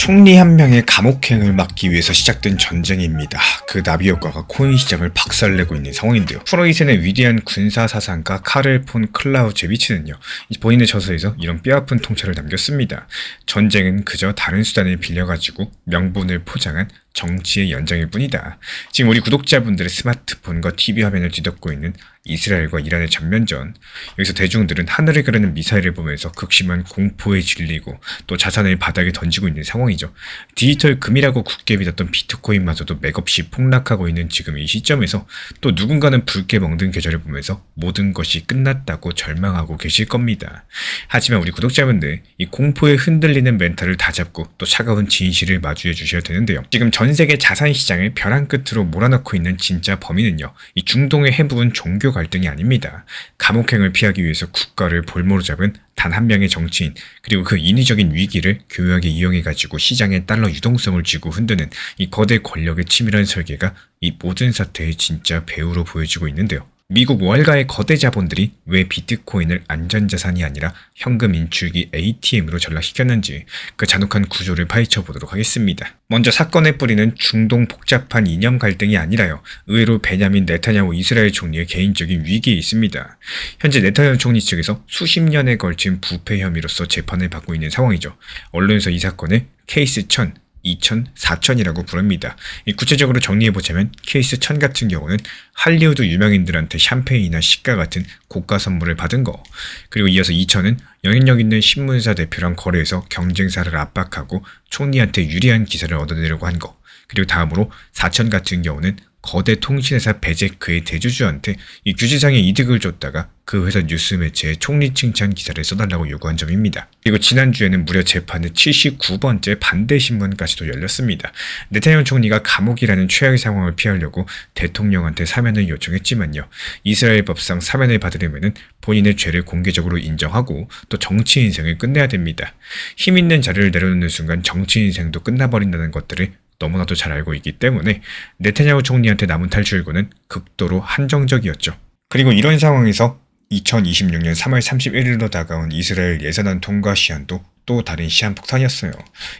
총리 한 명의 감옥행을 막기 위해서 시작된 전쟁입니다. 그 나비 효과가 코인 시장을 박살내고 있는 상황인데요. 프로이센의 위대한 군사사상가 카를 폰 클라우제비치는요, 본인의 저서에서 이런 뼈아픈 통찰을 남겼습니다. 전쟁은 그저 다른 수단을 빌려가지고 명분을 포장한 정치의 연장일 뿐이다. 지금 우리 구독자분들의 스마트폰과 TV 화면을 뒤덮고 있는 이스라엘과 이란의 전면전, 여기서 대중들은 하늘을 가르는 미사일을 보면서 극심한 공포에 질리고 또 자산을 바닥에 던지고 있는 상황이죠. 디지털 금이라고 굳게 믿었던 비트코인마저도 맥없이 폭락하고 있는 지금 이 시점에서 또 누군가는 붉게 먹는 계절을 보면서 모든 것이 끝났다고 절망하고 계실 겁니다. 하지만 우리 구독자분들, 이 공포에 흔들리는 멘탈을 다잡고 또 차가운 진실을 마주해 주셔야 되는데요. 지금 전 세계 자산 시장을 벼랑 끝으로 몰아넣고 있는 진짜 범인은요, 이 중동의 해부은 종교 갈등이 아닙니다. 감옥행을 피하기 위해서 국가를 볼모로 잡은 단 한 명의 정치인, 그리고 그 인위적인 위기를 교묘하게 이용해가지고 시장의 달러 유동성을 쥐고 흔드는 이 거대 권력의 치밀한 설계가 이 모든 사태의 진짜 배우로 보여지고 있는데요. 미국 월가의 거대 자본들이 왜 비트코인을 안전자산이 아니라 현금 인출기 ATM으로 전락시켰는지 그 잔혹한 구조를 파헤쳐 보도록 하겠습니다. 먼저 사건의 뿌리는 중동 복잡한 이념 갈등이 아니라요, 의외로 베냐민 네타냐후 이스라엘 총리의 개인적인 위기에 있습니다. 현재 네타냐후 총리 측에서 수십 년에 걸친 부패 혐의로서 재판을 받고 있는 상황이죠. 언론에서 이 사건을 케이스 1000, 2000, 4000이라고 부릅니다. 구체적으로 정리해보자면 케이스 1000 같은 경우는 할리우드 유명인들한테 샴페인이나 시가 같은 고가 선물을 받은 거, 그리고 이어서 2000은 영향력 있는 신문사 대표랑 거래해서 경쟁사를 압박하고 총리한테 유리한 기사를 얻어내려고 한 거, 그리고 다음으로 4000 같은 경우는 거대 통신회사 베제크의 대주주한테 이 규제상의 이득을 줬다가 그 회사 뉴스 매체에 총리 칭찬 기사를 써달라고 요구한 점입니다. 그리고 지난주에는 무려 재판의 79번째 반대 신문까지도 열렸습니다. 네타냐후 총리가 감옥이라는 최악의 상황을 피하려고 대통령한테 사면을 요청했지만요, 이스라엘 법상 사면을 받으려면 본인의 죄를 공개적으로 인정하고 또 정치 인생을 끝내야 됩니다. 힘 있는 자료를 내려놓는 순간 정치 인생도 끝나버린다는 것들을 너무나도 잘 알고 있기 때문에 네타냐후 총리한테 남은 탈출구는 극도로 한정적이었죠. 그리고 이런 상황에서 2026년 3월 31일로 다가온 이스라엘 예산안 통과 시한도 또 다른 시한폭탄이었어요.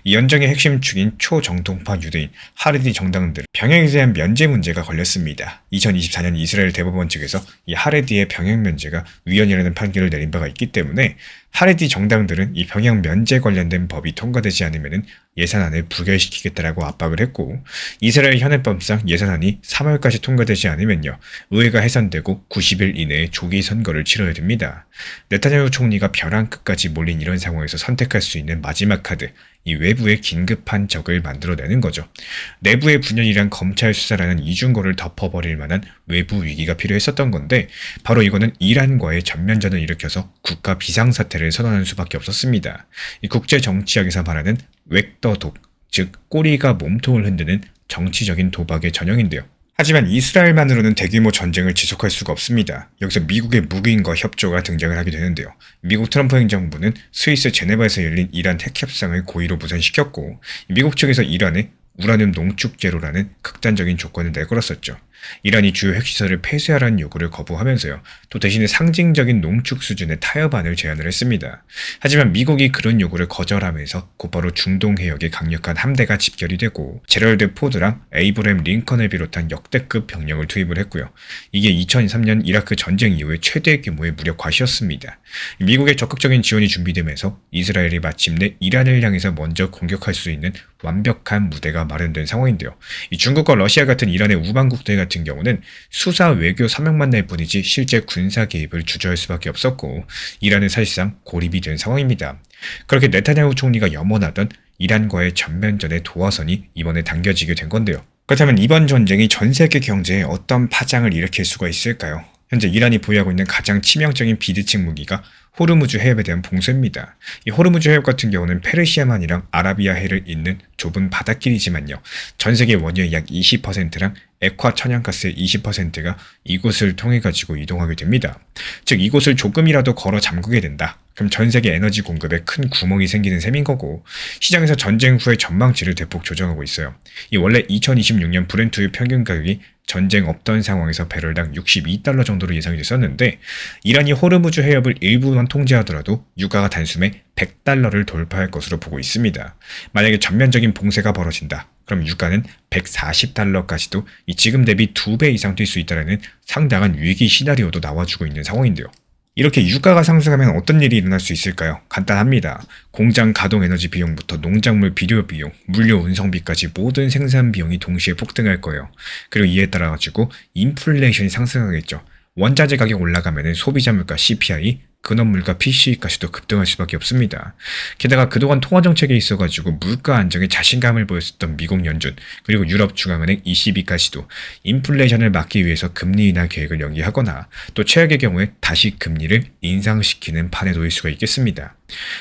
이 연정의 핵심 축인 초정통파 유대인 하레디 정당들 병역에 대한 면제 문제가 걸렸습니다. 2024년 이스라엘 대법원 측에서 이 하레디의 병역 면제가 위헌이라는 판결을 내린 바가 있기 때문에 하레디 정당들은 이 병역 면제 관련된 법이 통과되지 않으면 예산안을 부결시키겠다라고 압박을 했고, 이스라엘 현행법상 예산안이 3월까지 통과되지 않으면요, 의회가 해산되고 90일 이내에 조기 선거를 치러야 됩니다. 네타냐후 총리가 벼랑 끝까지 몰린 이런 상황에서 선택할 수 있는 마지막 카드, 이 외부의 긴급한 적을 만들어내는 거죠. 내부의 분열이랑 검찰 수사라는 이중고를 덮어버릴 만한 외부 위기가 필요했었던 건데, 바로 이거는 이란과의 전면전을 일으켜서 국가 비상사태를 선언할 수밖에 없었습니다. 이 국제 정치학에서 말하는 웩더 독, 즉 꼬리가 몸통을 흔드는 정치적인 도박의 전형인데요. 하지만 이스라엘만으로는 대규모 전쟁을 지속할 수가 없습니다. 여기서 미국의 무기인과 협조가 등장을 하게 되는데요. 미국 트럼프 행정부는 스위스 제네바에서 열린 이란 핵 협상을 고의로 무산시켰고, 미국 측에서 이란에 우라늄 농축제로라는 극단적인 조건을 내걸었었죠. 이란이 주요 핵시설을 폐쇄하라는 요구를 거부하면서요, 또 대신에 상징적인 농축 수준의 타협안을 제안을 했습니다. 하지만 미국이 그런 요구를 거절하면서 곧바로 중동 해역에 강력한 함대가 집결이 되고 제럴드 포드랑 에이브램 링컨을 비롯한 역대급 병력을 투입을 했고요. 이게 2003년 이라크 전쟁 이후에 최대 규모의 무력 과시였습니다. 미국의 적극적인 지원이 준비되면서 이스라엘이 마침내 이란을 향해서 먼저 공격할 수 있는 완벽한 무대가 마련된 상황인데요. 이 중국과 러시아 같은 이란의 우방국들 같은 경우는 수사 외교 사명만 낼 뿐이지 실제 군사 개입을 주저할 수밖에 없었고, 이란은 사실상 고립이 된 상황입니다. 그렇게 네타냐후 총리가 염원하던 이란과의 전면전의 도화선이 이번에 당겨지게 된 건데요. 그렇다면 이번 전쟁이 전 세계 경제에 어떤 파장을 일으킬 수가 있을까요? 현재 이란이 보유하고 있는 가장 치명적인 비대칭 무기가 호르무즈 해협에 대한 봉쇄입니다. 이 호르무즈 해협 같은 경우는 페르시아만이랑 아라비아 해를 잇는 좁은 바닷길이지만요, 전 세계 원유의 약 20%랑 액화 천연가스의 20%가 이곳을 통해 가지고 이동하게 됩니다. 즉 이곳을 조금이라도 걸어 잠그게 된다, 그럼 전 세계 에너지 공급에 큰 구멍이 생기는 셈인 거고, 시장에서 전쟁 후의 전망치를 대폭 조정하고 있어요. 이 원래 2026년 브렌트유 평균 가격이 전쟁 없던 상황에서 배럴당 $62 정도로 예상이 됐었는데, 이란이 호르무즈 해협을 일부만 동안 통제하더라도 유가가 단숨에 100달러를 돌파할 것으로 보고 있습니다. 만약에 전면적인 봉쇄가 벌어진다. 그럼 유가는 140달러까지도 지금 대비 2배 이상 뛸 수 있다는 상당한 위기 시나리오도 나와주고 있는 상황인데요. 이렇게 유가가 상승하면 어떤 일이 일어날 수 있을까요? 간단합니다. 공장 가동 에너지 비용부터 농작물 비료 비용, 물류 운송비까지 모든 생산 비용이 동시에 폭등할 거예요. 그리고 이에 따라 가지고 인플레이션이 상승하겠죠. 원자재 가격 올라가면 소비자 물가 CPI, 근원물가 PCE까지도 급등할 수밖에 없습니다. 게다가 그동안 통화정책에 있어가지고 물가 안정에 자신감을 보였었던 미국 연준 그리고 유럽 중앙은행 ECB까지도 인플레이션을 막기 위해서 금리 인하 계획을 연기하거나 또 최악의 경우에 다시 금리를 인상시키는 판에 놓일 수가 있겠습니다.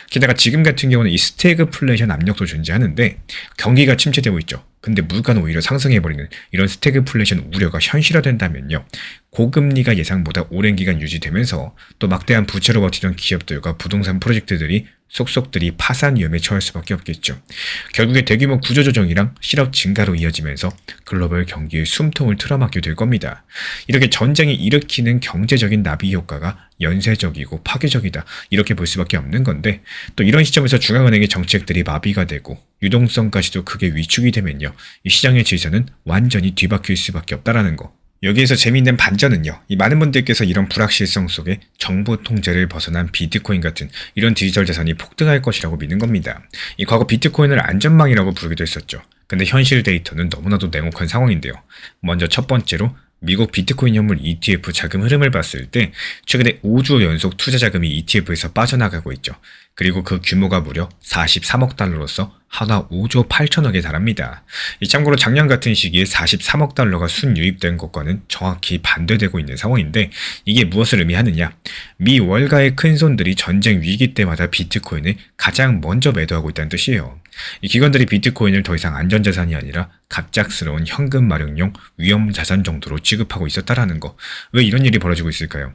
게다가 지금 같은 경우는 이 스태그플레이션 압력도 존재하는데 경기가 침체되고 있죠. 근데 물가는 오히려 상승해버리는 이런 스태그플레이션 우려가 현실화된다면요. 고금리가 예상보다 오랜 기간 유지되면서 또 막대한 부채로 버티던 기업들과 부동산 프로젝트들이 속속들이 파산 위험에 처할 수밖에 없겠죠. 결국에 대규모 구조조정이랑 실업 증가로 이어지면서 글로벌 경기의 숨통을 틀어막게 될 겁니다. 이렇게 전쟁이 일으키는 경제적인 나비 효과가 연쇄적이고 파괴적이다 이렇게 볼 수밖에 없는 건데 또 이런 시점에서 중앙은행의 정책들이 마비가 되고 유동성까지도 크게 위축이 되면요. 이 시장의 질서는 완전히 뒤바뀔 수밖에 없다라는 거. 여기에서 재미있는 반전은요. 이 많은 분들께서 이런 불확실성 속에 정보 통제를 벗어난 비트코인 같은 이런 디지털 자산이 폭등할 것이라고 믿는 겁니다. 이 과거 비트코인을 안전망이라고 부르기도 했었죠. 근데 현실 데이터는 너무나도 냉혹한 상황인데요. 먼저 첫 번째로 미국 비트코인 현물 ETF 자금 흐름을 봤을 때 최근에 5주 연속 투자 자금이 ETF에서 빠져나가고 있죠. 그리고 그 규모가 무려 43억 달러로서 하나 5조 8천억에 달합니다. 참고로 작년 같은 시기에 43억 달러가 순유입된 것과는 정확히 반대되고 있는 상황인데 이게 무엇을 의미하느냐? 미 월가의 큰손들이 전쟁 위기 때마다 비트코인을 가장 먼저 매도하고 있다는 뜻이에요. 이 기관들이 비트코인을 더 이상 안전자산이 아니라 갑작스러운 현금 마련용 위험자산 정도로 취급하고 있었다라는 거. 왜 이런 일이 벌어지고 있을까요?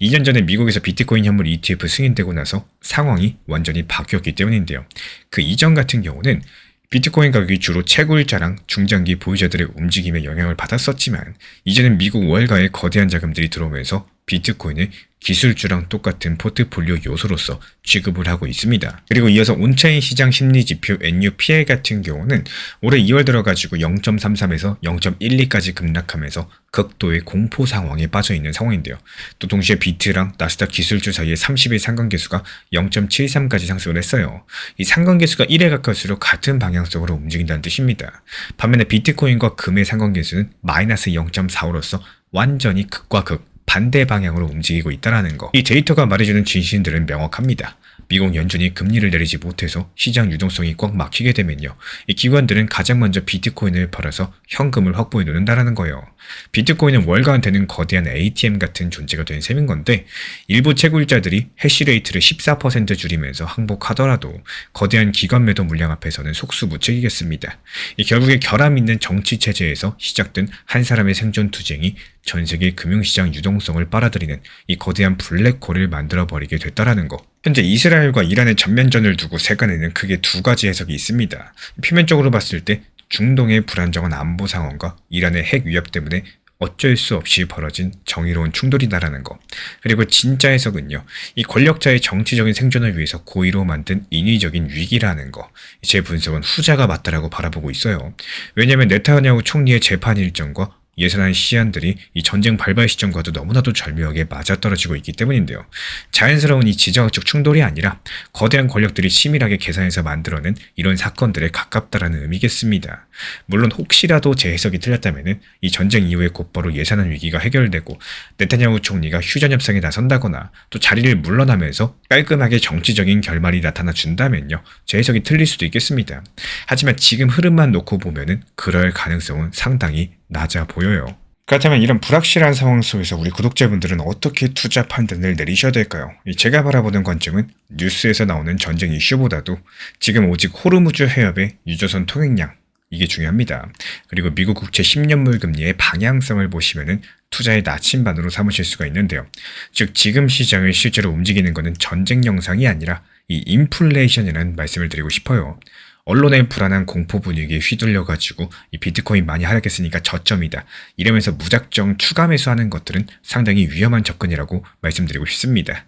2년 전에 미국에서 비트코인 현물 ETF 승인되고 나서 상황이 완전히 바뀌었기 때문인데요. 그 이전 같은 경우는 비트코인 가격이 주로 채굴자랑 중장기 보유자들의 움직임에 영향을 받았었지만 이제는 미국 월가의 거대한 자금들이 들어오면서 비트코인을 기술주랑 똑같은 포트폴리오 요소로서 취급을 하고 있습니다. 그리고 이어서 온체인 시장 심리지표 NUPL 같은 경우는 올해 2월 들어가지고 0.33에서 0.12까지 급락하면서 극도의 공포 상황에 빠져 있는 상황인데요. 또 동시에 비트랑 나스닥 기술주 사이의 30일 상관계수가 0.73까지 상승을 했어요. 이 상관계수가 1에 가까울수록 같은 방향성으로 움직인다는 뜻입니다. 반면에 비트코인과 금의 상관계수는 마이너스 0.45로서 완전히 극과 극 반대 방향으로 움직이고 있다는 거. 이 데이터가 말해주는 진실들은 명확합니다. 미국 연준이 금리를 내리지 못해서 시장 유동성이 꽉 막히게 되면요. 이 기관들은 가장 먼저 비트코인을 팔아서 현금을 확보해 놓는다는 거예요. 비트코인은 월가한테는 거대한 ATM 같은 존재가 된 셈인 건데 일부 채굴자들이 해시레이트를 14% 줄이면서 항복하더라도 거대한 기관 매도 물량 앞에서는 속수무책이겠습니다. 결국에 결함 있는 정치 체제에서 시작된 한 사람의 생존 투쟁이 전 세계 금융시장 유동성을 빨아들이는 이 거대한 블랙홀을 만들어버리게 됐다라는 거. 현재 이스라엘과 이란의 전면전을 두고 세간에는 크게 두 가지 해석이 있습니다. 표면적으로 봤을 때 중동의 불안정한 안보 상황과 이란의 핵 위협 때문에 어쩔 수 없이 벌어진 정의로운 충돌이다라는 거. 그리고 진짜 해석은요. 이 권력자의 정치적인 생존을 위해서 고의로 만든 인위적인 위기라는 거. 제 분석은 후자가 맞다라고 바라보고 있어요. 왜냐하면 네타냐후 총리의 재판 일정과 예산안 시안들이 이 전쟁 발발 시점과도 너무나도 절묘하게 맞아떨어지고 있기 때문인데요. 자연스러운 이 지정학적 충돌이 아니라 거대한 권력들이 치밀하게 계산해서 만들어낸 이런 사건들에 가깝다라는 의미겠습니다. 물론 혹시라도 제 해석이 틀렸다면 이 전쟁 이후에 곧바로 예산안 위기가 해결되고 네타냐후 총리가 휴전 협상에 나선다거나 또 자리를 물러나면서 깔끔하게 정치적인 결말이 나타나 준다면요. 제 해석이 틀릴 수도 있겠습니다. 하지만 지금 흐름만 놓고 보면은 그럴 가능성은 상당히 낮아 보여요. 그렇다면 이런 불확실한 상황 속에서 우리 구독자분들은 어떻게 투자 판단을 내리셔야 될까요? 제가 바라보는 관점은 뉴스에서 나오는 전쟁 이슈보다도 지금 오직 호르무즈 해협의 유조선 통행량 이게 중요합니다. 그리고 미국 국채 10년물 금리의 방향성을 보시면은 투자의 나침반으로 삼으실 수가 있는데요. 즉 지금 시장을 실제로 움직이는 것은 전쟁 영상이 아니라 이 인플레이션이라는 말씀을 드리고 싶어요. 언론의 불안한 공포 분위기에 휘둘려가지고 이 비트코인 많이 하락했으니까 저점이다. 이러면서 무작정 추가 매수하는 것들은 상당히 위험한 접근이라고 말씀드리고 싶습니다.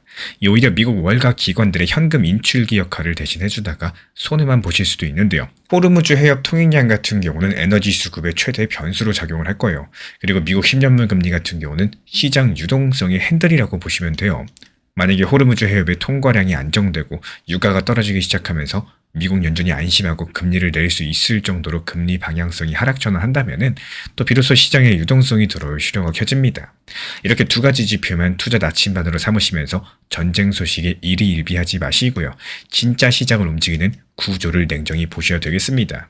오히려 미국 월가 기관들의 현금 인출기 역할을 대신해주다가 손해만 보실 수도 있는데요. 호르무즈 해협 통행량 같은 경우는 에너지 수급의 최대 변수로 작용을 할 거예요. 그리고 미국 10년물 금리 같은 경우는 시장 유동성의 핸들이라고 보시면 돼요. 만약에 호르무즈 해협의 통과량이 안정되고 유가가 떨어지기 시작하면서 미국 연준이 안심하고 금리를 내릴 수 있을 정도로 금리 방향성이 하락 전환한다면은 또 비로소 시장에 유동성이 들어올 시료가 켜집니다. 이렇게 두 가지 지표만 투자 나침반으로 삼으시면서 전쟁 소식에 일희일비하지 마시고요. 진짜 시장을 움직이는 구조를 냉정히 보셔야 되겠습니다.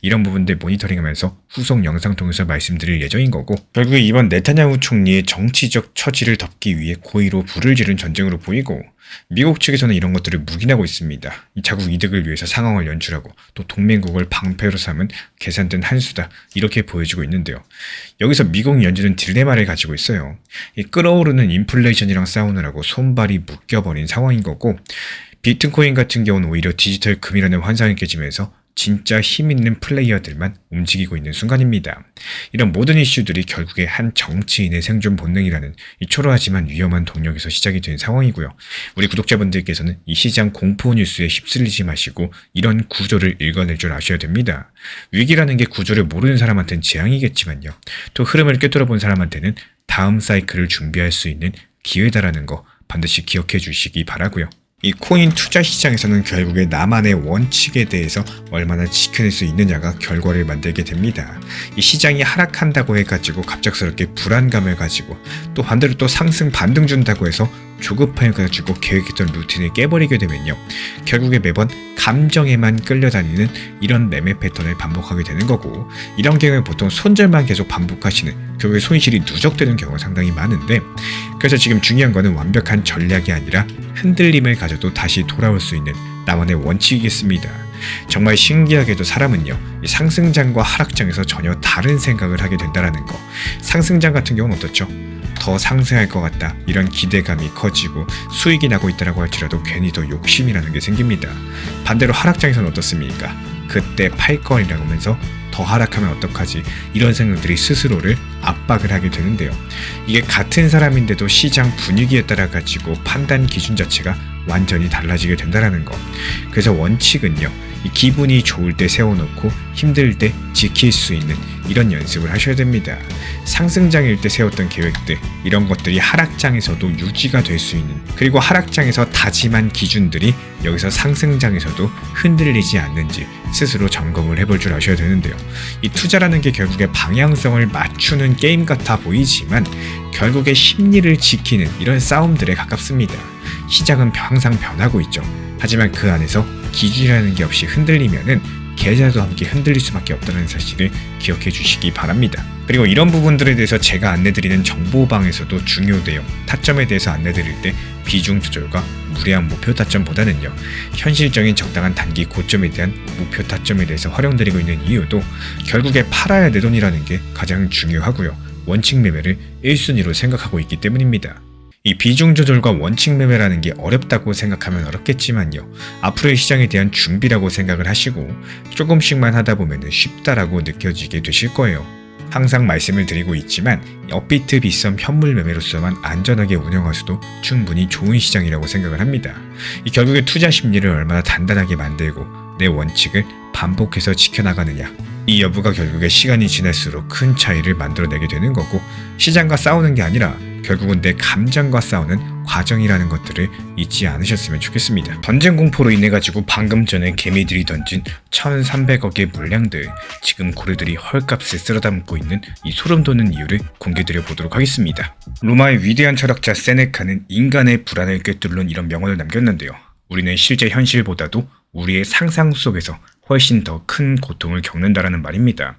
이런 부분들 모니터링하면서 후속 영상 통해서 말씀드릴 예정인 거고, 결국에 이번 네타냐후 총리의 정치적 처지를 덮기 위해 고의로 불을 지른 전쟁으로 보이고, 미국 측에서는 이런 것들을 묵인하고 있습니다. 이 자국 이득을 위해서 상황을 연출하고 또 동맹국을 방패로 삼은 계산된 한수다, 이렇게 보여지고 있는데요. 여기서 미국 연준은 딜레마를 가지고 있어요. 이 끓어오르는 인플레이션이랑 싸우느라고 손발이 묶여버린 상황인 거고, 비트코인 같은 경우는 오히려 디지털 금이라는 환상이 깨지면서 진짜 힘있는 플레이어들만 움직이고 있는 순간입니다. 이런 모든 이슈들이 결국에 한 정치인의 생존 본능이라는 이 초라하지만 위험한 동력에서 시작이 된 상황이고요. 우리 구독자분들께서는 이 시장 공포 뉴스에 휩쓸리지 마시고 이런 구조를 읽어낼 줄 아셔야 됩니다. 위기라는 게 구조를 모르는 사람한테는 재앙이겠지만요. 또 흐름을 꿰뚫어 본 사람한테는 다음 사이클을 준비할 수 있는 기회다라는 거 반드시 기억해 주시기 바라고요. 이 코인 투자 시장에서는 결국에 나만의 원칙에 대해서 얼마나 지켜낼 수 있느냐가 결과를 만들게 됩니다. 이 시장이 하락한다고 해가지고 갑작스럽게 불안감을 가지고 또 반대로 또 상승 반등 준다고 해서 조급해가지고 계획했던 루틴을 깨버리게 되면요. 결국에 매번 감정에만 끌려다니는 이런 매매 패턴을 반복하게 되는 거고, 이런 경우에 보통 손절만 계속 반복하시는, 결국에 손실이 누적되는 경우가 상당히 많은데, 그래서 지금 중요한 거는 완벽한 전략이 아니라 흔들림을 가져도 다시 돌아올 수 있는 나만의 원칙이겠습니다. 정말 신기하게도 사람은요, 이 상승장과 하락장에서 전혀 다른 생각을 하게 된다는 거. 상승장 같은 경우는 어떻죠? 더 상승할 것 같다, 이런 기대감이 커지고 수익이 나고 있다고 할지라도 괜히 더 욕심이라는 게 생깁니다. 반대로 하락장에서는 어떻습니까? 그때 팔 거리라고 하면서 더 하락하면 어떡하지, 이런 생각들이 스스로를 압박을 하게 되는데요. 이게 같은 사람인데도 시장 분위기에 따라 가지고 판단 기준 자체가 완전히 달라지게 된다는 거. 그래서 원칙은요, 이 기분이 좋을 때 세워놓고 힘들 때 지킬 수 있는 이런 연습을 하셔야 됩니다. 상승장일 때 세웠던 계획들, 이런 것들이 하락장에서도 유지가 될 수 있는, 그리고 하락장에서 다짐한 기준들이 여기서 상승장에서도 흔들리지 않는지 스스로 점검을 해볼 줄 아셔야 되는데요. 이 투자라는 게 결국에 방향성을 맞추는 게임 같아 보이지만 결국에 심리를 지키는 이런 싸움들에 가깝습니다. 시장은 항상 변하고 있죠. 하지만 그 안에서 기준이라는 게 없이 흔들리면은 계좌도 함께 흔들릴 수밖에 없다는 사실을 기억해 주시기 바랍니다. 그리고 이런 부분들에 대해서 제가 안내드리는 정보방에서도 중요돼요. 타점에 대해서 안내드릴 때 비중 조절과 무리한 목표 타점보다는요, 현실적인 적당한 단기 고점에 대한 목표 타점에 대해서 활용드리고 있는 이유도 결국에 팔아야 내 돈이라는 게 가장 중요하고요. 원칙 매매를 1순위로 생각하고 있기 때문입니다. 이 비중 조절과 원칙 매매라는 게 어렵다고 생각하면 어렵겠지만요, 앞으로의 시장에 대한 준비라고 생각을 하시고 조금씩만 하다 보면 쉽다라고 느껴지게 되실 거예요. 항상 말씀을 드리고 있지만 업비트 빗썸 현물 매매로서만 안전하게 운영하셔도 충분히 좋은 시장이라고 생각을 합니다. 이 결국에 투자 심리를 얼마나 단단하게 만들고 내 원칙을 반복해서 지켜나가느냐, 이 여부가 결국에 시간이 지날수록 큰 차이를 만들어내게 되는 거고, 시장과 싸우는 게 아니라 결국은 내 감정과 싸우는 과정이라는 것들을 잊지 않으셨으면 좋겠습니다. 전쟁 공포로 인해 가지고 방금 전에 개미들이 던진 1,300억의 물량들, 지금 고래들이 헐값에 쓸어담고 있는 이 소름 돋는 이유를 공개드려 보도록 하겠습니다. 로마의 위대한 철학자 세네카는 인간의 불안을 꿰뚫는 이런 명언을 남겼는데요. 우리는 실제 현실보다도 우리의 상상 속에서 훨씬 더 큰 고통을 겪는다라는 말입니다.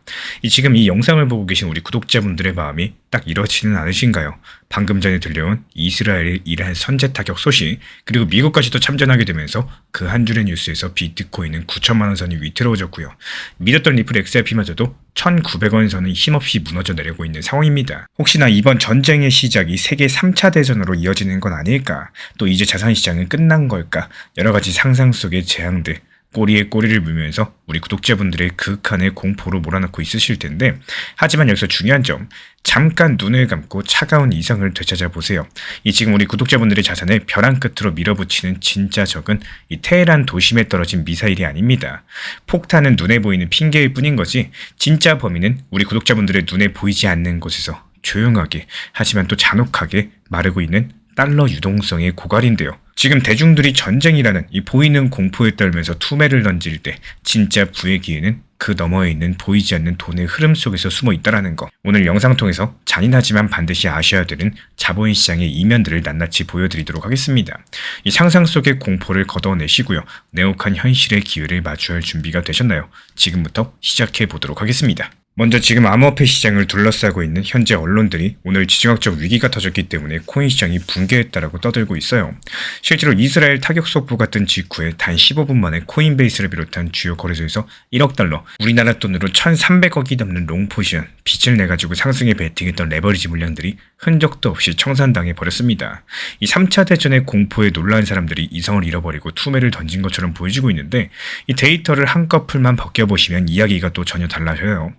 지금 이 영상을 보고 계신 우리 구독자분들의 마음이 딱 이렇지는 않으신가요? 방금 전에 들려온 이스라엘의 이란 선제 타격 소식, 그리고 미국까지도 참전하게 되면서 그 한 줄의 뉴스에서 비트코인은 9천만 원 선이 위태로워졌고요. 믿었던 리플 XRP마저도 1,900원 선은 힘없이 무너져 내리고 있는 상황입니다. 혹시나 이번 전쟁의 시작이 세계 3차 대전으로 이어지는 건 아닐까? 또 이제 자산시장은 끝난 걸까? 여러 가지 상상 속의 재앙들, 꼬리에 꼬리를 물면서 우리 구독자분들의 극한의 공포로 몰아넣고 있으실 텐데, 하지만 여기서 중요한 점, 잠깐 눈을 감고 차가운 이성을 되찾아보세요. 이 지금 우리 구독자분들의 자산을 벼랑 끝으로 밀어붙이는 진짜 적은 이 테헤란 도심에 떨어진 미사일이 아닙니다. 폭탄은 눈에 보이는 핑계일 뿐인 거지, 진짜 범인은 우리 구독자분들의 눈에 보이지 않는 곳에서 조용하게 하지만 또 잔혹하게 마르고 있는 달러 유동성의 고갈인데요. 지금 대중들이 전쟁이라는 이 보이는 공포에 떨면서 투매를 던질 때 진짜 부의 기회는 그 너머에 있는 보이지 않는 돈의 흐름 속에서 숨어 있다라는 거. 오늘 영상 통해서 잔인하지만 반드시 아셔야 되는 자본시장의 이면들을 낱낱이 보여드리도록 하겠습니다. 이 상상 속의 공포를 걷어내시고요. 냉혹한 현실의 기회를 마주할 준비가 되셨나요? 지금부터 시작해 보도록 하겠습니다. 먼저 지금 암호화폐 시장을 둘러싸고 있는 현재 언론들이 오늘 지정학적 위기가 터졌기 때문에 코인 시장이 붕괴했다라고 떠들고 있어요. 실제로 이스라엘 타격 속보가 뜬 직후에 단 15분 만에 코인베이스를 비롯한 주요 거래소에서 1억 달러, 우리나라 돈으로 1,300억이 넘는 롱포지션, 빚을 내가지고 상승에 베팅했던 레버리지 물량들이 흔적도 없이 청산당해 버렸습니다. 이 3차 대전의 공포에 놀란 사람들이 이성을 잃어버리고 투매를 던진 것처럼 보여지고 있는데, 이 데이터를 한꺼풀만 벗겨보시면 이야기가 또 전혀 달라져요.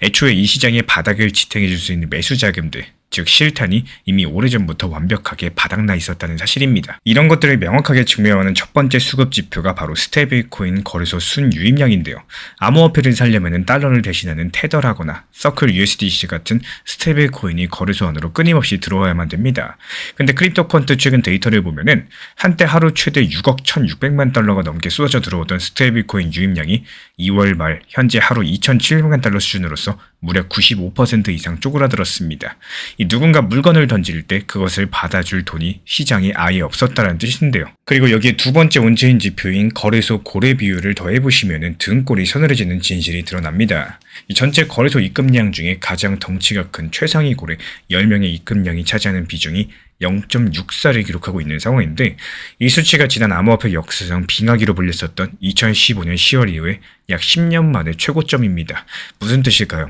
애초에 이 시장의 바닥을 지탱해 줄 수 있는 매수 자금들, 즉 실탄이 이미 오래전부터 완벽하게 바닥나 있었다는 사실입니다. 이런 것들을 명확하게 증명하는 첫 번째 수급 지표가 바로 스테이블코인 거래소 순유입량인데요. 암호화폐를 살려면 달러를 대신하는 테더라거나 서클 USDC 같은 스테이블코인이 거래소 안으로 끊임없이 들어와야만 됩니다. 근데 크립토컨트 최근 데이터를 보면은 한때 하루 최대 6억 1,600만 달러가 넘게 쏟아져 들어오던 스테이블코인 유입량이 2월 말 현재 하루 2,700만 달러 수준으로서 무려 95% 이상 쪼그라들었습니다. 이 누군가 물건을 던질 때 그것을 받아줄 돈이 시장에 아예 없었다는 뜻인데요. 그리고 여기에 두 번째 온체인 지표인 거래소 고래 비율을 더해보시면 등골이 서늘해지는 진실이 드러납니다. 이 전체 거래소 입금량 중에 가장 덩치가 큰 최상위 고래 10명의 입금량이 차지하는 비중이 0.64를 기록하고 있는 상황인데, 이 수치가 지난 암호화폐 역사상 빙하기로 불렸었던 2015년 10월 이후에 약 10년 만에 최고점입니다. 무슨 뜻일까요?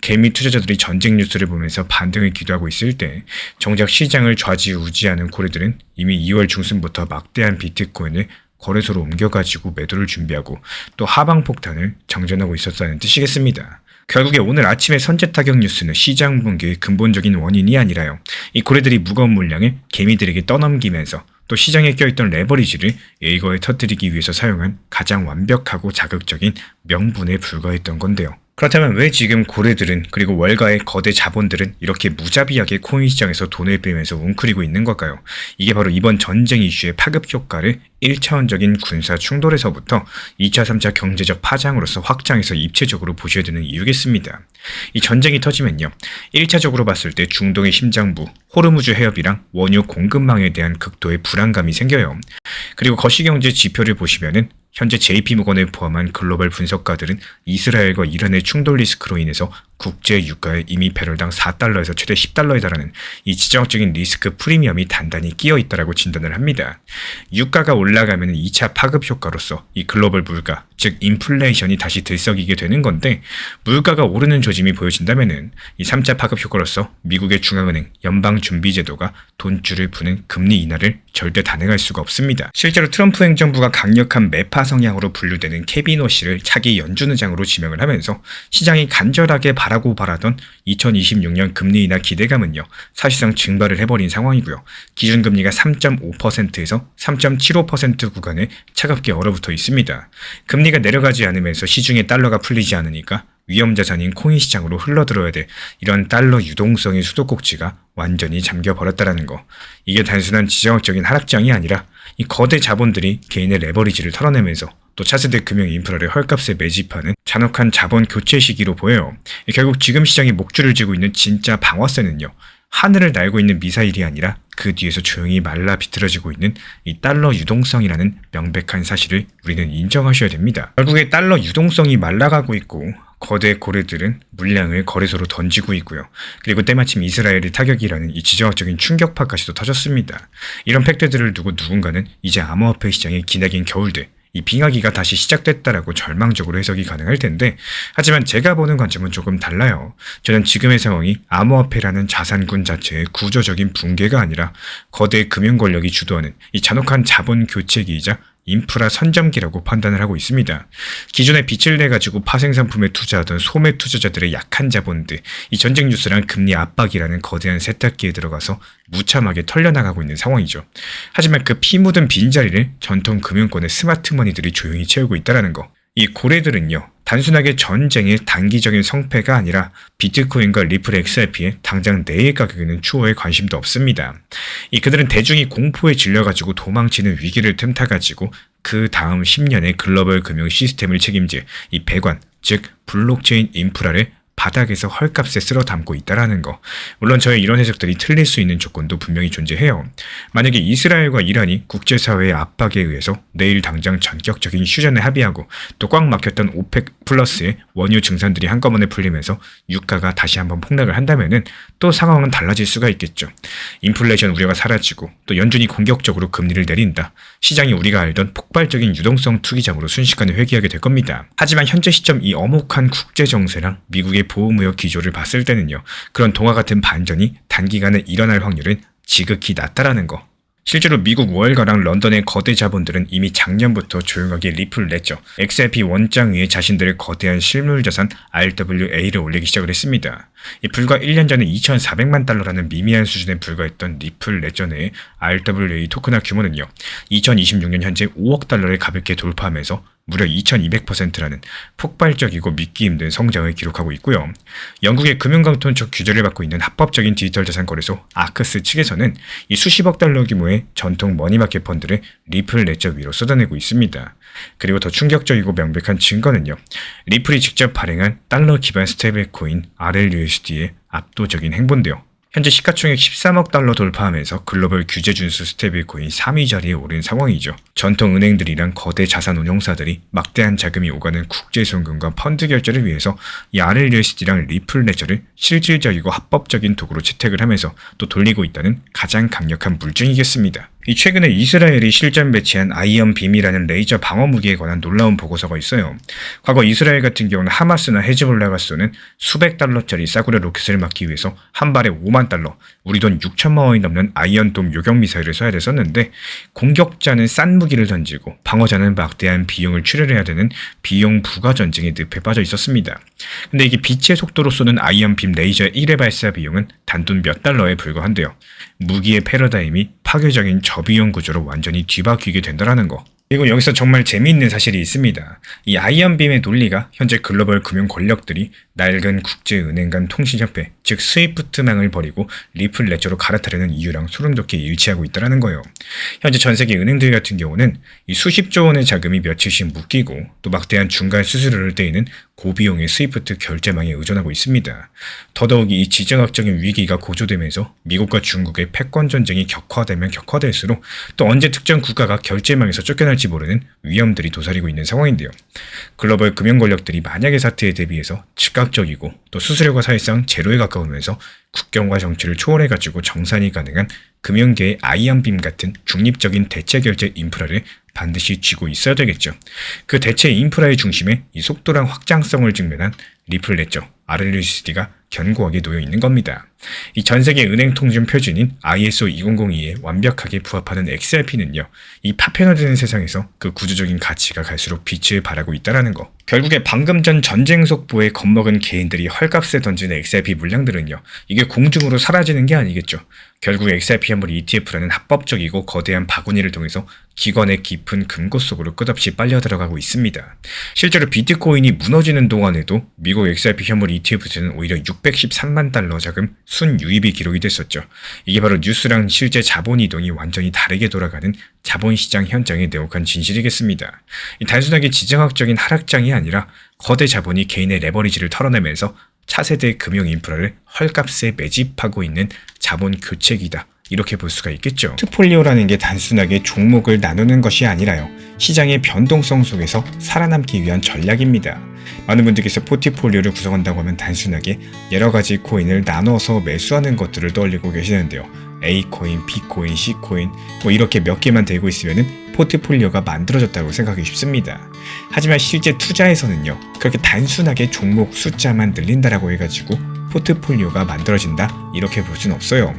개미 투자자들이 전쟁 뉴스를 보면서 반등을 기도하고 있을 때 정작 시장을 좌지우지하는 고래들은 이미 2월 중순부터 막대한 비트코인을 거래소로 옮겨가지고 매도를 준비하고 또 하방폭탄을 장전하고 있었다는 뜻이겠습니다. 결국에 오늘 아침의 선제 타격 뉴스는 시장 붕괴의 근본적인 원인이 아니라요, 이 고래들이 무거운 물량을 개미들에게 떠넘기면서 또 시장에 껴있던 레버리지를 예거에 터뜨리기 위해서 사용한 가장 완벽하고 자극적인 명분에 불과했던 건데요. 그렇다면 왜 지금 고래들은, 그리고 월가의 거대 자본들은 이렇게 무자비하게 코인 시장에서 돈을 빼면서 웅크리고 있는 걸까요? 이게 바로 이번 전쟁 이슈의 파급 효과를 1차원적인 군사 충돌에서부터 2차, 3차 경제적 파장으로서 확장해서 입체적으로 보셔야 되는 이유겠습니다. 이 전쟁이 터지면요, 1차적으로 봤을 때 중동의 심장부 호르무즈 해협이랑 원유 공급망에 대한 극도의 불안감이 생겨요. 그리고 거시경제 지표를 보시면은 현재 JP모건을 포함한 글로벌 분석가들은 이스라엘과 이란의 충돌 리스크로 인해서 국제 유가에 이미 배럴당 4달러에서 최대 10달러에 달하는 이 지정학적인 리스크 프리미엄이 단단히 끼어 있다라고 진단을 합니다. 유가가 올라가면 2차 파급 효과로서 이 글로벌 물가, 즉 인플레이션이 다시 들썩이게 되는 건데, 물가가 오르는 조짐이 보여진다면은 이 3차 파급 효과로서 미국의 중앙은행 연방준비제도가 돈줄을 푸는 금리 인하를 절대 단행할 수가 없습니다. 실제로 트럼프 행정부가 강력한 매파 성향으로 분류되는 케빈 워시를 차기 연준의장으로 지명을 하면서 시장이 간절하게 바라고 바라던 2026년 금리 인하 기대감은요, 사실상 증발을 해버린 상황이고요. 기준금리가 3.5%에서 3.75% 구간에 차갑게 얼어붙어 있습니다. 금리가 내려가지 않으면서 시중에 달러가 풀리지 않으니까 위험자산인 코인 시장으로 흘러들어야 돼 이런 달러 유동성의 수도꼭지가 완전히 잠겨버렸다는 거. 이게 단순한 지정학적인 하락장이 아니라 이 거대 자본들이 개인의 레버리지를 털어내면서 또 차세대 금융 인프라를 헐값에 매집하는 잔혹한 자본 교체 시기로 보여요. 결국 지금 시장이 목줄을 쥐고 있는 진짜 방어쇠는요, 하늘을 날고 있는 미사일이 아니라 그 뒤에서 조용히 말라 비틀어지고 있는 이 달러 유동성이라는 명백한 사실을 우리는 인정하셔야 됩니다. 결국에 달러 유동성이 말라가고 있고 거대 고래들은 물량을 거래소로 던지고 있고요. 그리고 때마침 이스라엘의 타격이라는 이 지정학적인 충격파까지도 터졌습니다. 이런 팩트들을 두고 누군가는 이제 암호화폐 시장의 기나긴 겨울들, 이 빙하기가 다시 시작됐다라고 절망적으로 해석이 가능할 텐데, 하지만 제가 보는 관점은 조금 달라요. 저는 지금의 상황이 암호화폐라는 자산군 자체의 구조적인 붕괴가 아니라 거대 금융 권력이 주도하는 이 잔혹한 자본 교체기이자 인프라 선점기라고 판단을 하고 있습니다. 기존에 빚을 내가지고 파생상품에 투자하던 소매 투자자들의 약한 자본들, 이 전쟁 뉴스랑 금리 압박이라는 거대한 세탁기에 들어가서 무참하게 털려나가고 있는 상황이죠. 하지만 그 피 묻은 빈자리를 전통 금융권의 스마트머니들이 조용히 채우고 있다는 거. 이 고래들은요, 단순하게 전쟁의 단기적인 성패가 아니라 비트코인과 리플 XRP의 당장 내일 가격에는 추호에 관심도 없습니다. 그들은 대중이 공포에 질려가지고 도망치는 위기를 틈타가지고 그 다음 10년의 글로벌 금융 시스템을 책임질 이 배관, 즉 블록체인 인프라를 바닥에서 헐값에 쓸어 담고 있다는 거. 물론 저의 이런 해석들이 틀릴 수 있는 조건도 분명히 존재해요. 만약에 이스라엘과 이란이 국제사회의 압박에 의해서 내일 당장 전격적인 휴전에 합의하고 또 꽉 막혔던 오펙 플러스의 원유 증산들이 한꺼번에 풀리면서 유가가 다시 한번 폭락을 한다면은 또 상황은 달라질 수가 있겠죠. 인플레이션 우려가 사라지고 또 연준이 공격적으로 금리를 내린다. 시장이 우리가 알던 폭발적인 유동성 투기장으로 순식간에 회귀하게 될 겁니다. 하지만 현재 시점 이 엄혹한 국제정세랑 미국의 보호무역 기조를 봤을 때는요, 그런 동화 같은 반전이 단기간에 일어날 확률은 지극히 낮다라는 거. 실제로 미국 월가랑 런던의 거대 자본들은 이미 작년부터 조용하게 리플을 냈죠. XRP 원장 위에 자신들의 거대한 실물자산 RWA를 올리기 시작을 했습니다. 불과 1년 전에 2,400만 달러라는 미미한 수준에 불과했던 리플 레저 내의 RWA 토큰화 규모는요, 2026년 현재 5억 달러를 가볍게 돌파하면서 무려 2200%라는 폭발적이고 믿기 힘든 성장을 기록하고 있고요. 영국의 금융강통처 규제를 받고 있는 합법적인 디지털 자산 거래소 아크스 측에서는 이 수십억 달러 규모의 전통 머니마켓 펀드를 리플 레저 위로 쏟아내고 있습니다. 그리고 더 충격적이고 명백한 증거는요, 리플이 직접 발행한 달러 기반 스테이블 코인 RLUSD의 압도적인 행보인데요. 현재 시가총액 13억 달러 돌파하면서 글로벌 규제 준수 스테이블코인 3위 자리에 오른 상황이죠. 전통 은행들이랑 거대 자산 운용사들이 막대한 자금이 오가는 국제송금과 펀드 결제를 위해서 이 RLUSD랑 리플 레저를 실질적이고 합법적인 도구로 채택을 하면서 또 돌리고 있다는 가장 강력한 물증이겠습니다. 최근에 이스라엘이 실전 배치한 아이언 빔이라는 레이저 방어 무기에 관한 놀라운 보고서가 있어요. 과거 이스라엘 같은 경우는 하마스나 헤즈볼라가 쏘는 수백 달러짜리 싸구려 로켓을 막기 위해서 한 발에 5만 달러, 우리 돈 6천만 원이 넘는 아이언돔 요격 미사일을 쏴야 됐었는데, 공격자는 싼 무기를 던지고 방어자는 막대한 비용을 출혈해야 되는 비용 부가 전쟁의 늪에 빠져 있었습니다. 근데 이게 빛의 속도로 쏘는 아이언 빔 레이저 1회 발사 비용은 단돈 몇 달러에 불과한데요. 무기의 패러다임이 파괴적인 저비용 구조로 완전히 뒤바뀌게 된다는 거. 그리고 여기서 정말 재미있는 사실이 있습니다. 이 아이언빔의 논리가 현재 글로벌 금융 권력들이 낡은 국제은행 간 통신협회, 즉 스위프트망을 버리고 리플 레저로 갈아타려는 이유랑 소름 돋게 일치하고 있다는 거예요. 현재 전 세계 은행들 같은 경우는 이 수십조 원의 자금이 며칠씩 묶이고 또 막대한 중간 수수료를 떼이는 고비용의 스위프트 결제망에 의존하고 있습니다. 더더욱이 이 지정학적인 위기가 고조되면서 미국과 중국의 패권 전쟁이 격화되면 격화될수록 또 언제 특정 국가가 결제망에서 쫓겨날지 모르는 위험들이 도사리고 있는 상황인데요. 글로벌 금융 권력들이 만약의 사태에 대비해서 즉각적이고 또 수수료가 사실상 제로에 가까우면서 국경과 정치를 초월해가지고 정산이 가능한 금융계의 아이언빔 같은 중립적인 대체 결제 인프라를 반드시 쥐고 있어야 되겠죠. 그 대체 인프라의 중심에 이 속도랑 확장성을 직면한 리플 레저, RLUSD가 견고하게 놓여 있는 겁니다. 이 전 세계 은행 통준 표준인 ISO 2002에 완벽하게 부합하는 XRP는요, 이 파편화되는 세상에서 그 구조적인 가치가 갈수록 빛을 발하고 있다는 거. 결국에 방금 전 전쟁 속보에 겁먹은 개인들이 헐값에 던지는 XRP 물량들은요, 이게 공중으로 사라지는 게 아니겠죠. 결국 XRP 현물 ETF라는 합법적이고 거대한 바구니를 통해서 기관의 깊은 금고 속으로 끝없이 빨려 들어가고 있습니다. 실제로 비트코인이 무너지는 동안에도 미국 XRP 현물 ETF에는 오히려 613만 달러 자금 순유입이 기록이 됐었죠. 이게 바로 뉴스랑 실제 자본 이동이 완전히 다르게 돌아가는 자본시장 현장의 내혹한 진실이겠습니다. 단순하게 지정학적인 하락장이 아니라 거대 자본이 개인의 레버리지를 털어내면서 차세대 금융 인프라를 헐값에 매집하고 있는 자본 교체기다. 이렇게 볼 수가 있겠죠. 포트폴리오라는 게 단순하게 종목을 나누는 것이 아니라요, 시장의 변동성 속에서 살아남기 위한 전략입니다. 많은 분들께서 포트폴리오를 구성한다고 하면 단순하게 여러 가지 코인을 나눠서 매수하는 것들을 떠올리고 계시는데요. A코인, B코인, C코인 이렇게 몇 개만 들고 있으면 포트폴리오가 만들어졌다고 생각하기 쉽습니다. 하지만 실제 투자에서는요, 그렇게 단순하게 종목 숫자만 늘린다라고 해가지고 포트폴리오가 만들어진다 이렇게 볼 수는 없어요.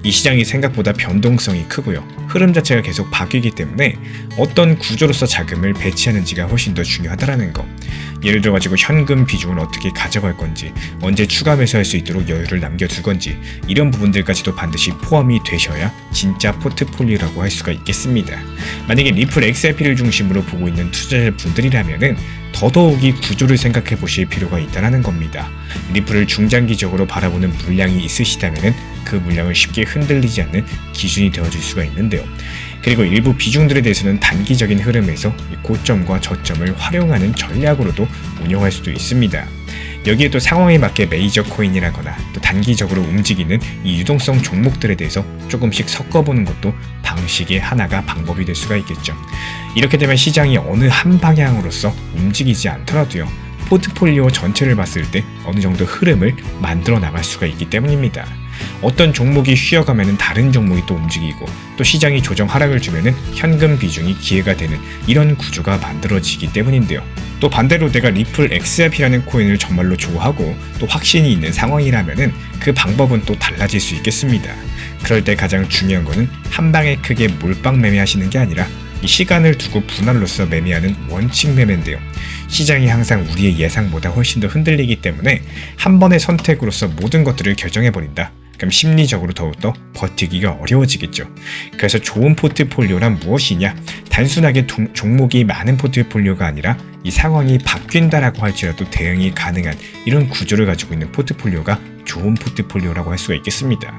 이 시장이 생각보다 변동성이 크고요. 흐름 자체가 계속 바뀌기 때문에 어떤 구조로서 자금을 배치하는지가 훨씬 더 중요하다라는 거. 예를 들어가지고 현금 비중을 어떻게 가져갈 건지, 언제 추가 매수할 수 있도록 여유를 남겨둘 건지, 이런 부분들까지도 반드시 포함이 되셔야 진짜 포트폴리오라고 할 수가 있겠습니다. 만약에 리플 XRP를 중심으로 보고 있는 투자자분들이라면은 더더욱이 구조를 생각해 보실 필요가 있다는 겁니다. 리플을 중장기적으로 바라보는 물량이 있으시다면 그 물량을 쉽게 흔들리지 않는 기준이 되어줄 수가 있는데요. 그리고 일부 비중들에 대해서는 단기적인 흐름에서 고점과 저점을 활용하는 전략으로도 운영할 수도 있습니다. 여기에 또 상황에 맞게 메이저 코인이라거나 또 단기적으로 움직이는 이 유동성 종목들에 대해서 조금씩 섞어보는 것도 방식의 하나가 방법이 될 수가 있겠죠. 이렇게 되면 시장이 어느 한 방향으로서 움직이지 않더라도요, 포트폴리오 전체를 봤을 때 어느 정도 흐름을 만들어 나갈 수가 있기 때문입니다. 어떤 종목이 쉬어가면 다른 종목이 또 움직이고, 또 시장이 조정 하락을 주면 현금 비중이 기회가 되는 이런 구조가 만들어지기 때문인데요. 또 반대로 내가 리플 XRP라는 코인을 정말로 좋아하고 또 확신이 있는 상황이라면 그 방법은 또 달라질 수 있겠습니다. 그럴 때 가장 중요한 거는 한 방에 크게 몰빵 매매하시는 게 아니라 이 시간을 두고 분할로서 매매하는 원칙 매매인데요. 시장이 항상 우리의 예상보다 훨씬 더 흔들리기 때문에 한 번의 선택으로서 모든 것들을 결정해버린다. 그럼 심리적으로 더욱더 버티기가 어려워지겠죠. 그래서 좋은 포트폴리오란 무엇이냐? 단순하게 종목이 많은 포트폴리오가 아니라 이 상황이 바뀐다라고 할지라도 대응이 가능한 이런 구조를 가지고 있는 포트폴리오가 좋은 포트폴리오라고 할 수가 있겠습니다.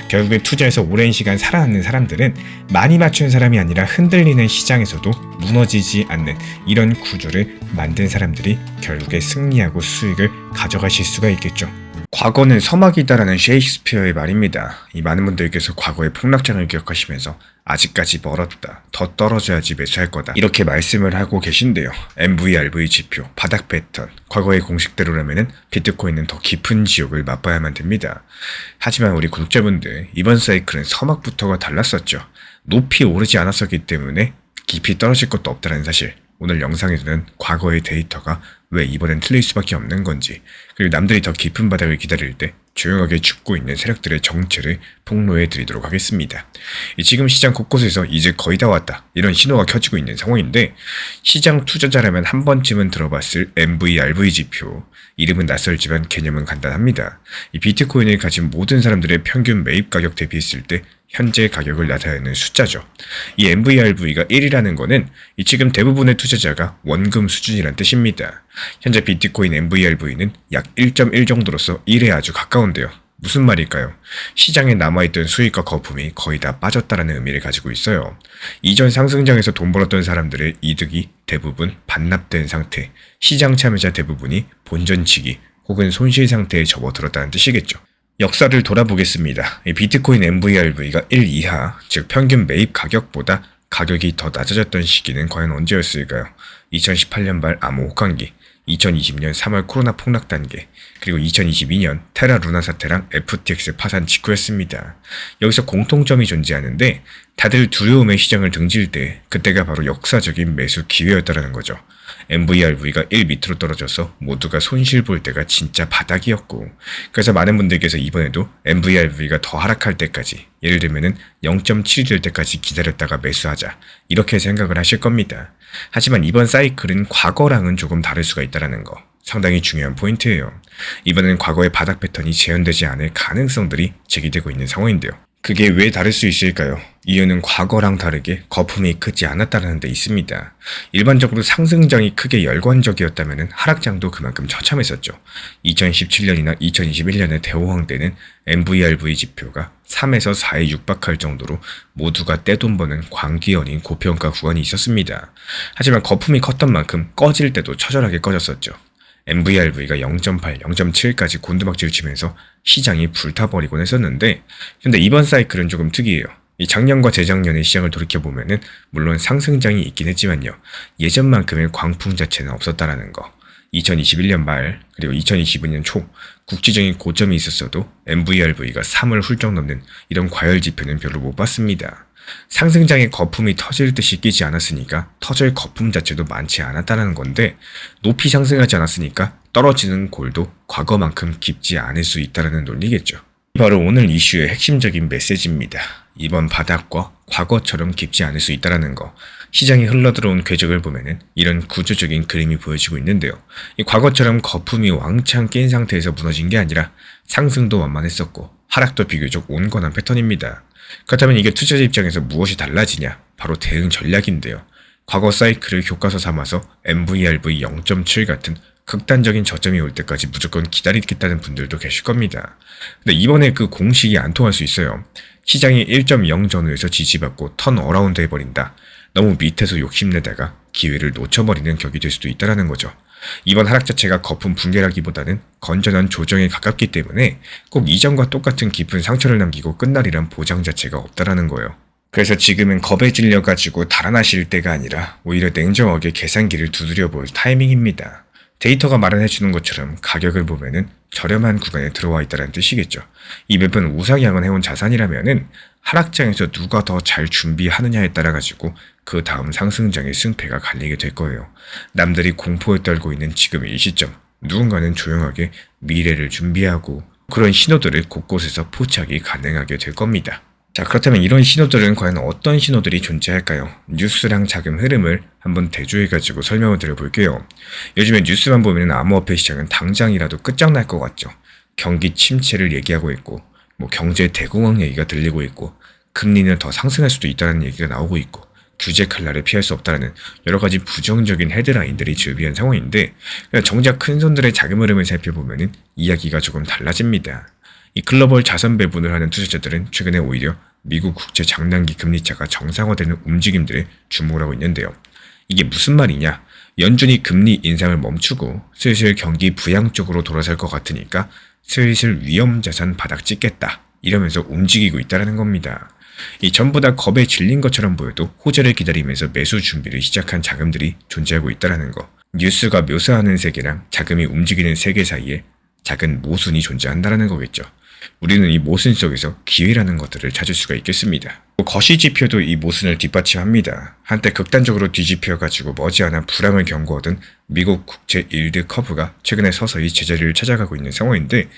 결국에 투자해서 오랜 시간 살아남는 사람들은 많이 맞춘 사람이 아니라 흔들리는 시장에서도 무너지지 않는 이런 구조를 만든 사람들이 결국에 승리하고 수익을 가져가실 수가 있겠죠. 과거는 서막이다라는 셰익스피어의 말입니다. 이 많은 분들께서 과거의 폭락장을 기억하시면서 아직까지 멀었다, 더 떨어져야지 매수할 거다 이렇게 말씀을 하고 계신데요. MVRV 지표, 바닥 패턴, 과거의 공식대로라면 비트코인은 더 깊은 지옥을 맛봐야만 됩니다. 하지만 우리 구독자분들, 이번 사이클은 서막부터가 달랐었죠. 높이 오르지 않았었기 때문에 깊이 떨어질 것도 없다는 사실, 오늘 영상에서는 과거의 데이터가 왜 이번엔 틀릴 수밖에 없는 건지, 그리고 남들이 더 깊은 바닥을 기다릴 때 조용하게 죽고 있는 세력들의 정체를 폭로해 드리도록 하겠습니다. 지금 시장 곳곳에서 이제 거의 다 왔다, 이런 신호가 켜지고 있는 상황인데, 시장 투자자라면 한 번쯤은 들어봤을 MVRV 지표, 이름은 낯설지만 개념은 간단합니다. 이 비트코인을 가진 모든 사람들의 평균 매입 가격 대비했을 때 현재 가격을 나타내는 숫자죠. 이 MVRV가 1이라는 거는 지금 대부분의 투자자가 원금 수준이란 뜻입니다. 현재 비트코인 MVRV는 약 1.1 정도로서 1에 아주 가까운데요. 무슨 말일까요? 시장에 남아있던 수익과 거품이 거의 다 빠졌다라는 의미를 가지고 있어요. 이전 상승장에서 돈 벌었던 사람들의 이득이 대부분 반납된 상태, 시장 참여자 대부분이 본전치기 혹은 손실 상태에 접어들었다는 뜻이겠죠. 역사를 돌아보겠습니다. 비트코인 MVRV가 1 이하, 즉 평균 매입 가격보다 가격이 더 낮아졌던 시기는 과연 언제였을까요? 2018년 말 암호 혹한기, 2020년 3월 코로나 폭락 단계, 그리고 2022년 테라 루나 사태랑 FTX 파산 직후였습니다. 여기서 공통점이 존재하는데 다들 두려움의 시장을 등질 때 그때가 바로 역사적인 매수 기회였다는 거죠. MVRV가 1 밑으로 떨어져서 모두가 손실 볼 때가 진짜 바닥이었고, 그래서 많은 분들께서 이번에도 MVRV가 더 하락할 때까지, 예를 들면은 0.7이 될 때까지 기다렸다가 매수하자 이렇게 생각을 하실 겁니다. 하지만 이번 사이클은 과거랑은 조금 다를 수가 있다는 거, 상당히 중요한 포인트예요. 이번엔 과거의 바닥 패턴이 재현되지 않을 가능성들이 제기되고 있는 상황인데요. 그게 왜 다를 수 있을까요? 이유는 과거랑 다르게 거품이 크지 않았다는 데 있습니다. 일반적으로 상승장이 크게 열관적이었다면 하락장도 그만큼 처참했었죠. 2017년이나 2021년의 대호황 때는 MVRV 지표가 3에서 4에 육박할 정도로 모두가 떼돈 버는 광기연인 고평가 구간이 있었습니다. 하지만 거품이 컸던 만큼 꺼질 때도 처절하게 꺼졌었죠. MVRV가 0.8, 0.7까지 곤두박질 치면서 시장이 불타버리곤 했었는데, 근데 이번 사이클은 조금 특이해요. 이 작년과 재작년의 시장을 돌이켜보면은 물론 상승장이 있긴 했지만요, 예전만큼의 광풍 자체는 없었다라는 거. 2021년 말 그리고 2022년 초 국지적인 고점이 있었어도 MVRV가 3을 훌쩍 넘는 이런 과열 지표는 별로 못 봤습니다. 상승장에 거품이 터질 듯이 끼지 않았으니까 터질 거품 자체도 많지 않았다는 건데, 높이 상승하지 않았으니까 떨어지는 골도 과거만큼 깊지 않을 수 있다는 논리겠죠. 바로 오늘 이슈의 핵심적인 메시지입니다. 이번 바닥과 과거처럼 깊지 않을 수 있다는 거. 시장이 흘러들어온 궤적을 보면은 이런 구조적인 그림이 보여지고 있는데요. 이 과거처럼 거품이 왕창 낀 상태에서 무너진 게 아니라 상승도 완만했었고 하락도 비교적 온건한 패턴입니다. 그렇다면 이게 투자자 입장에서 무엇이 달라지냐? 바로 대응 전략인데요. 과거 사이클을 교과서 삼아서 MVRV 0.7 같은 극단적인 저점이 올 때까지 무조건 기다리겠다는 분들도 계실 겁니다. 근데 이번에 그 공식이 안 통할 수 있어요. 시장이 1.0 전후에서 지지받고 턴 어라운드 해버린다. 너무 밑에서 욕심내다가 기회를 놓쳐버리는 격이 될 수도 있다는 거죠. 이번 하락 자체가 거품 붕괴라기보다는 건전한 조정에 가깝기 때문에 꼭 이전과 똑같은 깊은 상처를 남기고 끝날이란 보장 자체가 없다라는 거예요. 그래서 지금은 겁에 질려가지고 달아나실 때가 아니라 오히려 냉정하게 계산기를 두드려 볼 타이밍입니다. 데이터가 말해주는 것처럼 가격을 보면은 저렴한 구간에 들어와 있다는 뜻이겠죠. 이 맵은 우상향을 해온 자산이라면은 하락장에서 누가 더 잘 준비하느냐에 따라 가지고 그 다음 상승장의 승패가 갈리게 될 거예요. 남들이 공포에 떨고 있는 지금의 이 시점, 누군가는 조용하게 미래를 준비하고 그런 신호들을 곳곳에서 포착이 가능하게 될 겁니다. 자, 그렇다면 이런 신호들은 과연 어떤 신호들이 존재할까요? 뉴스랑 자금 흐름을 한번 대조해가지고 설명을 드려볼게요. 요즘에 뉴스만 보면 암호화폐 시장은 당장이라도 끝장날 것 같죠. 경기 침체를 얘기하고 있고, 경제 대공황 얘기가 들리고 있고, 금리는 더 상승할 수도 있다는 얘기가 나오고 있고, 규제 칼날을 피할 수 없다는 여러 가지 부정적인 헤드라인들이 즐비한 상황인데, 정작 큰 손들의 자금 흐름을 살펴보면 이야기가 조금 달라집니다. 이 글로벌 자산 배분을 하는 투자자들은 최근에 오히려 미국 국채 장단기 금리차가 정상화되는 움직임들에 주목을 하고 있는데요. 이게 무슨 말이냐? 연준이 금리 인상을 멈추고 슬슬 경기 부양 쪽으로 돌아설 것 같으니까 슬슬 위험 자산 바닥 찍겠다 이러면서 움직이고 있다는 겁니다. 이 전부 다 겁에 질린 것처럼 보여도 호재를 기다리면서 매수 준비를 시작한 자금들이 존재하고 있다는 거. 뉴스가 묘사하는 세계랑 자금이 움직이는 세계 사이에 작은 모순이 존재한다는 거겠죠. 우리는 이 모순 속에서 기회라는 것들을 찾을 수가 있겠습니다. 거시 지표도 이 모순을 뒷받침합니다. 한때 극단적으로 뒤집혀가지고 머지않아 불황을 경고하던 미국 국채 일드 커브가 최근에 서서히 제자리를 찾아가고 있는 상황인데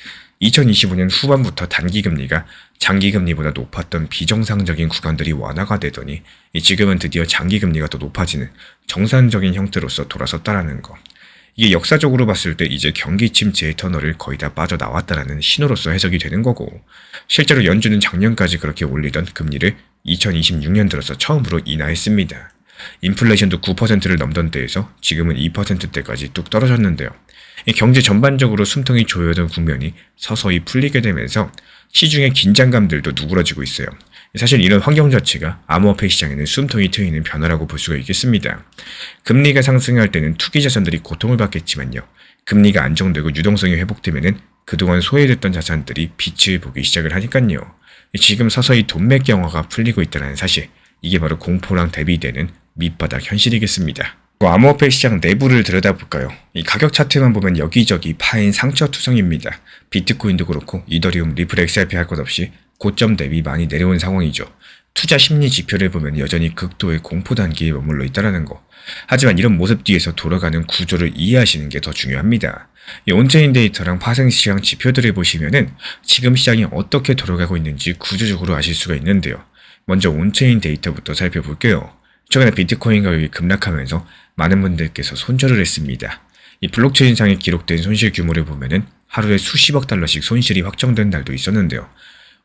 2025년 후반부터 단기금리가 장기금리보다 높았던 비정상적인 구간들이 완화가 되더니 지금은 드디어 장기금리가 더 높아지는 정상적인 형태로서 돌아섰다라는 거. 이게 역사적으로 봤을 때 이제 경기 침체의 터널을 거의 다 빠져나왔다라는 신호로서 해석이 되는 거고, 실제로 연준은 작년까지 그렇게 올리던 금리를 2026년 들어서 처음으로 인하했습니다. 인플레이션도 9%를 넘던 때에서 지금은 2%대까지 뚝 떨어졌는데요. 이 경제 전반적으로 숨통이 조여던 국면이 서서히 풀리게 되면서 시중의 긴장감들도 누그러지고 있어요. 사실 이런 환경 자체가 암호화폐 시장에는 숨통이 트이는 변화라고 볼 수가 있겠습니다. 금리가 상승할 때는 투기 자산들이 고통을 받겠지만요. 금리가 안정되고 유동성이 회복되면은 그동안 소외됐던 자산들이 빛을 보기 시작을 하니까요. 지금 서서히 돈맥 경화가 풀리고 있다는 사실, 이게 바로 공포랑 대비되는 밑바닥 현실이겠습니다. 암호화폐 시장 내부를 들여다볼까요? 이 가격 차트만 보면 여기저기 파인 상처 투성입니다. 비트코인도 그렇고 이더리움, 리플 XRP 할 것 없이 고점 대비 많이 내려온 상황이죠. 투자 심리 지표를 보면 여전히 극도의 공포 단계에 머물러 있다는 거. 하지만 이런 모습 뒤에서 돌아가는 구조를 이해하시는 게 더 중요합니다. 이 온체인 데이터랑 파생시장 지표들을 보시면은 지금 시장이 어떻게 돌아가고 있는지 구조적으로 아실 수가 있는데요. 먼저 온체인 데이터부터 살펴볼게요. 최근에 비트코인 가격이 급락하면서 많은 분들께서 손절을 했습니다. 이 블록체인상에 기록된 손실 규모를 보면은 하루에 수십억 달러씩 손실이 확정된 날도 있었는데요.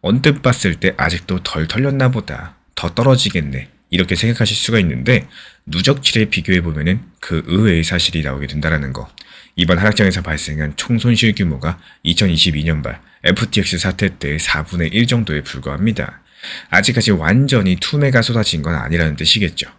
언뜻 봤을 때 아직도 덜 털렸나 보다, 더 떨어지겠네 이렇게 생각하실 수가 있는데 누적치를 비교해보면은 그 의외의 사실이 나오게 된다는 거. 이번 하락장에서 발생한 총 손실 규모가 2022년발 FTX 사태 때의 4분의 1 정도에 불과합니다. 아직까지 완전히 투매가 쏟아진 건 아니라는 뜻이겠죠.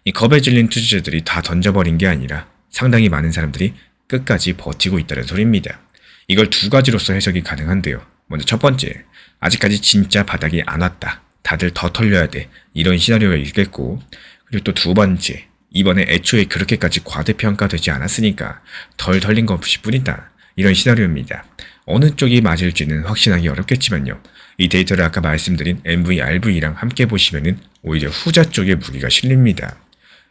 이 겁에 질린 투자자들이 다 던져버린 게 아니라 상당히 많은 사람들이 끝까지 버티고 있다는 소리입니다. 이걸 두 가지로서 해석이 가능한데요. 먼저 첫 번째, 아직까지 진짜 바닥이 안 왔다, 다들 더 털려야 돼, 이런 시나리오가 있겠고, 그리고 또 두 번째, 이번에 애초에 그렇게까지 과대평가되지 않았으니까 덜 털린 것이 뿐이다, 이런 시나리오입니다. 어느 쪽이 맞을지는 확신하기 어렵겠지만요. 이 데이터를 아까 말씀드린 MVRV랑 함께 보시면은 오히려 후자 쪽에 무게가 실립니다.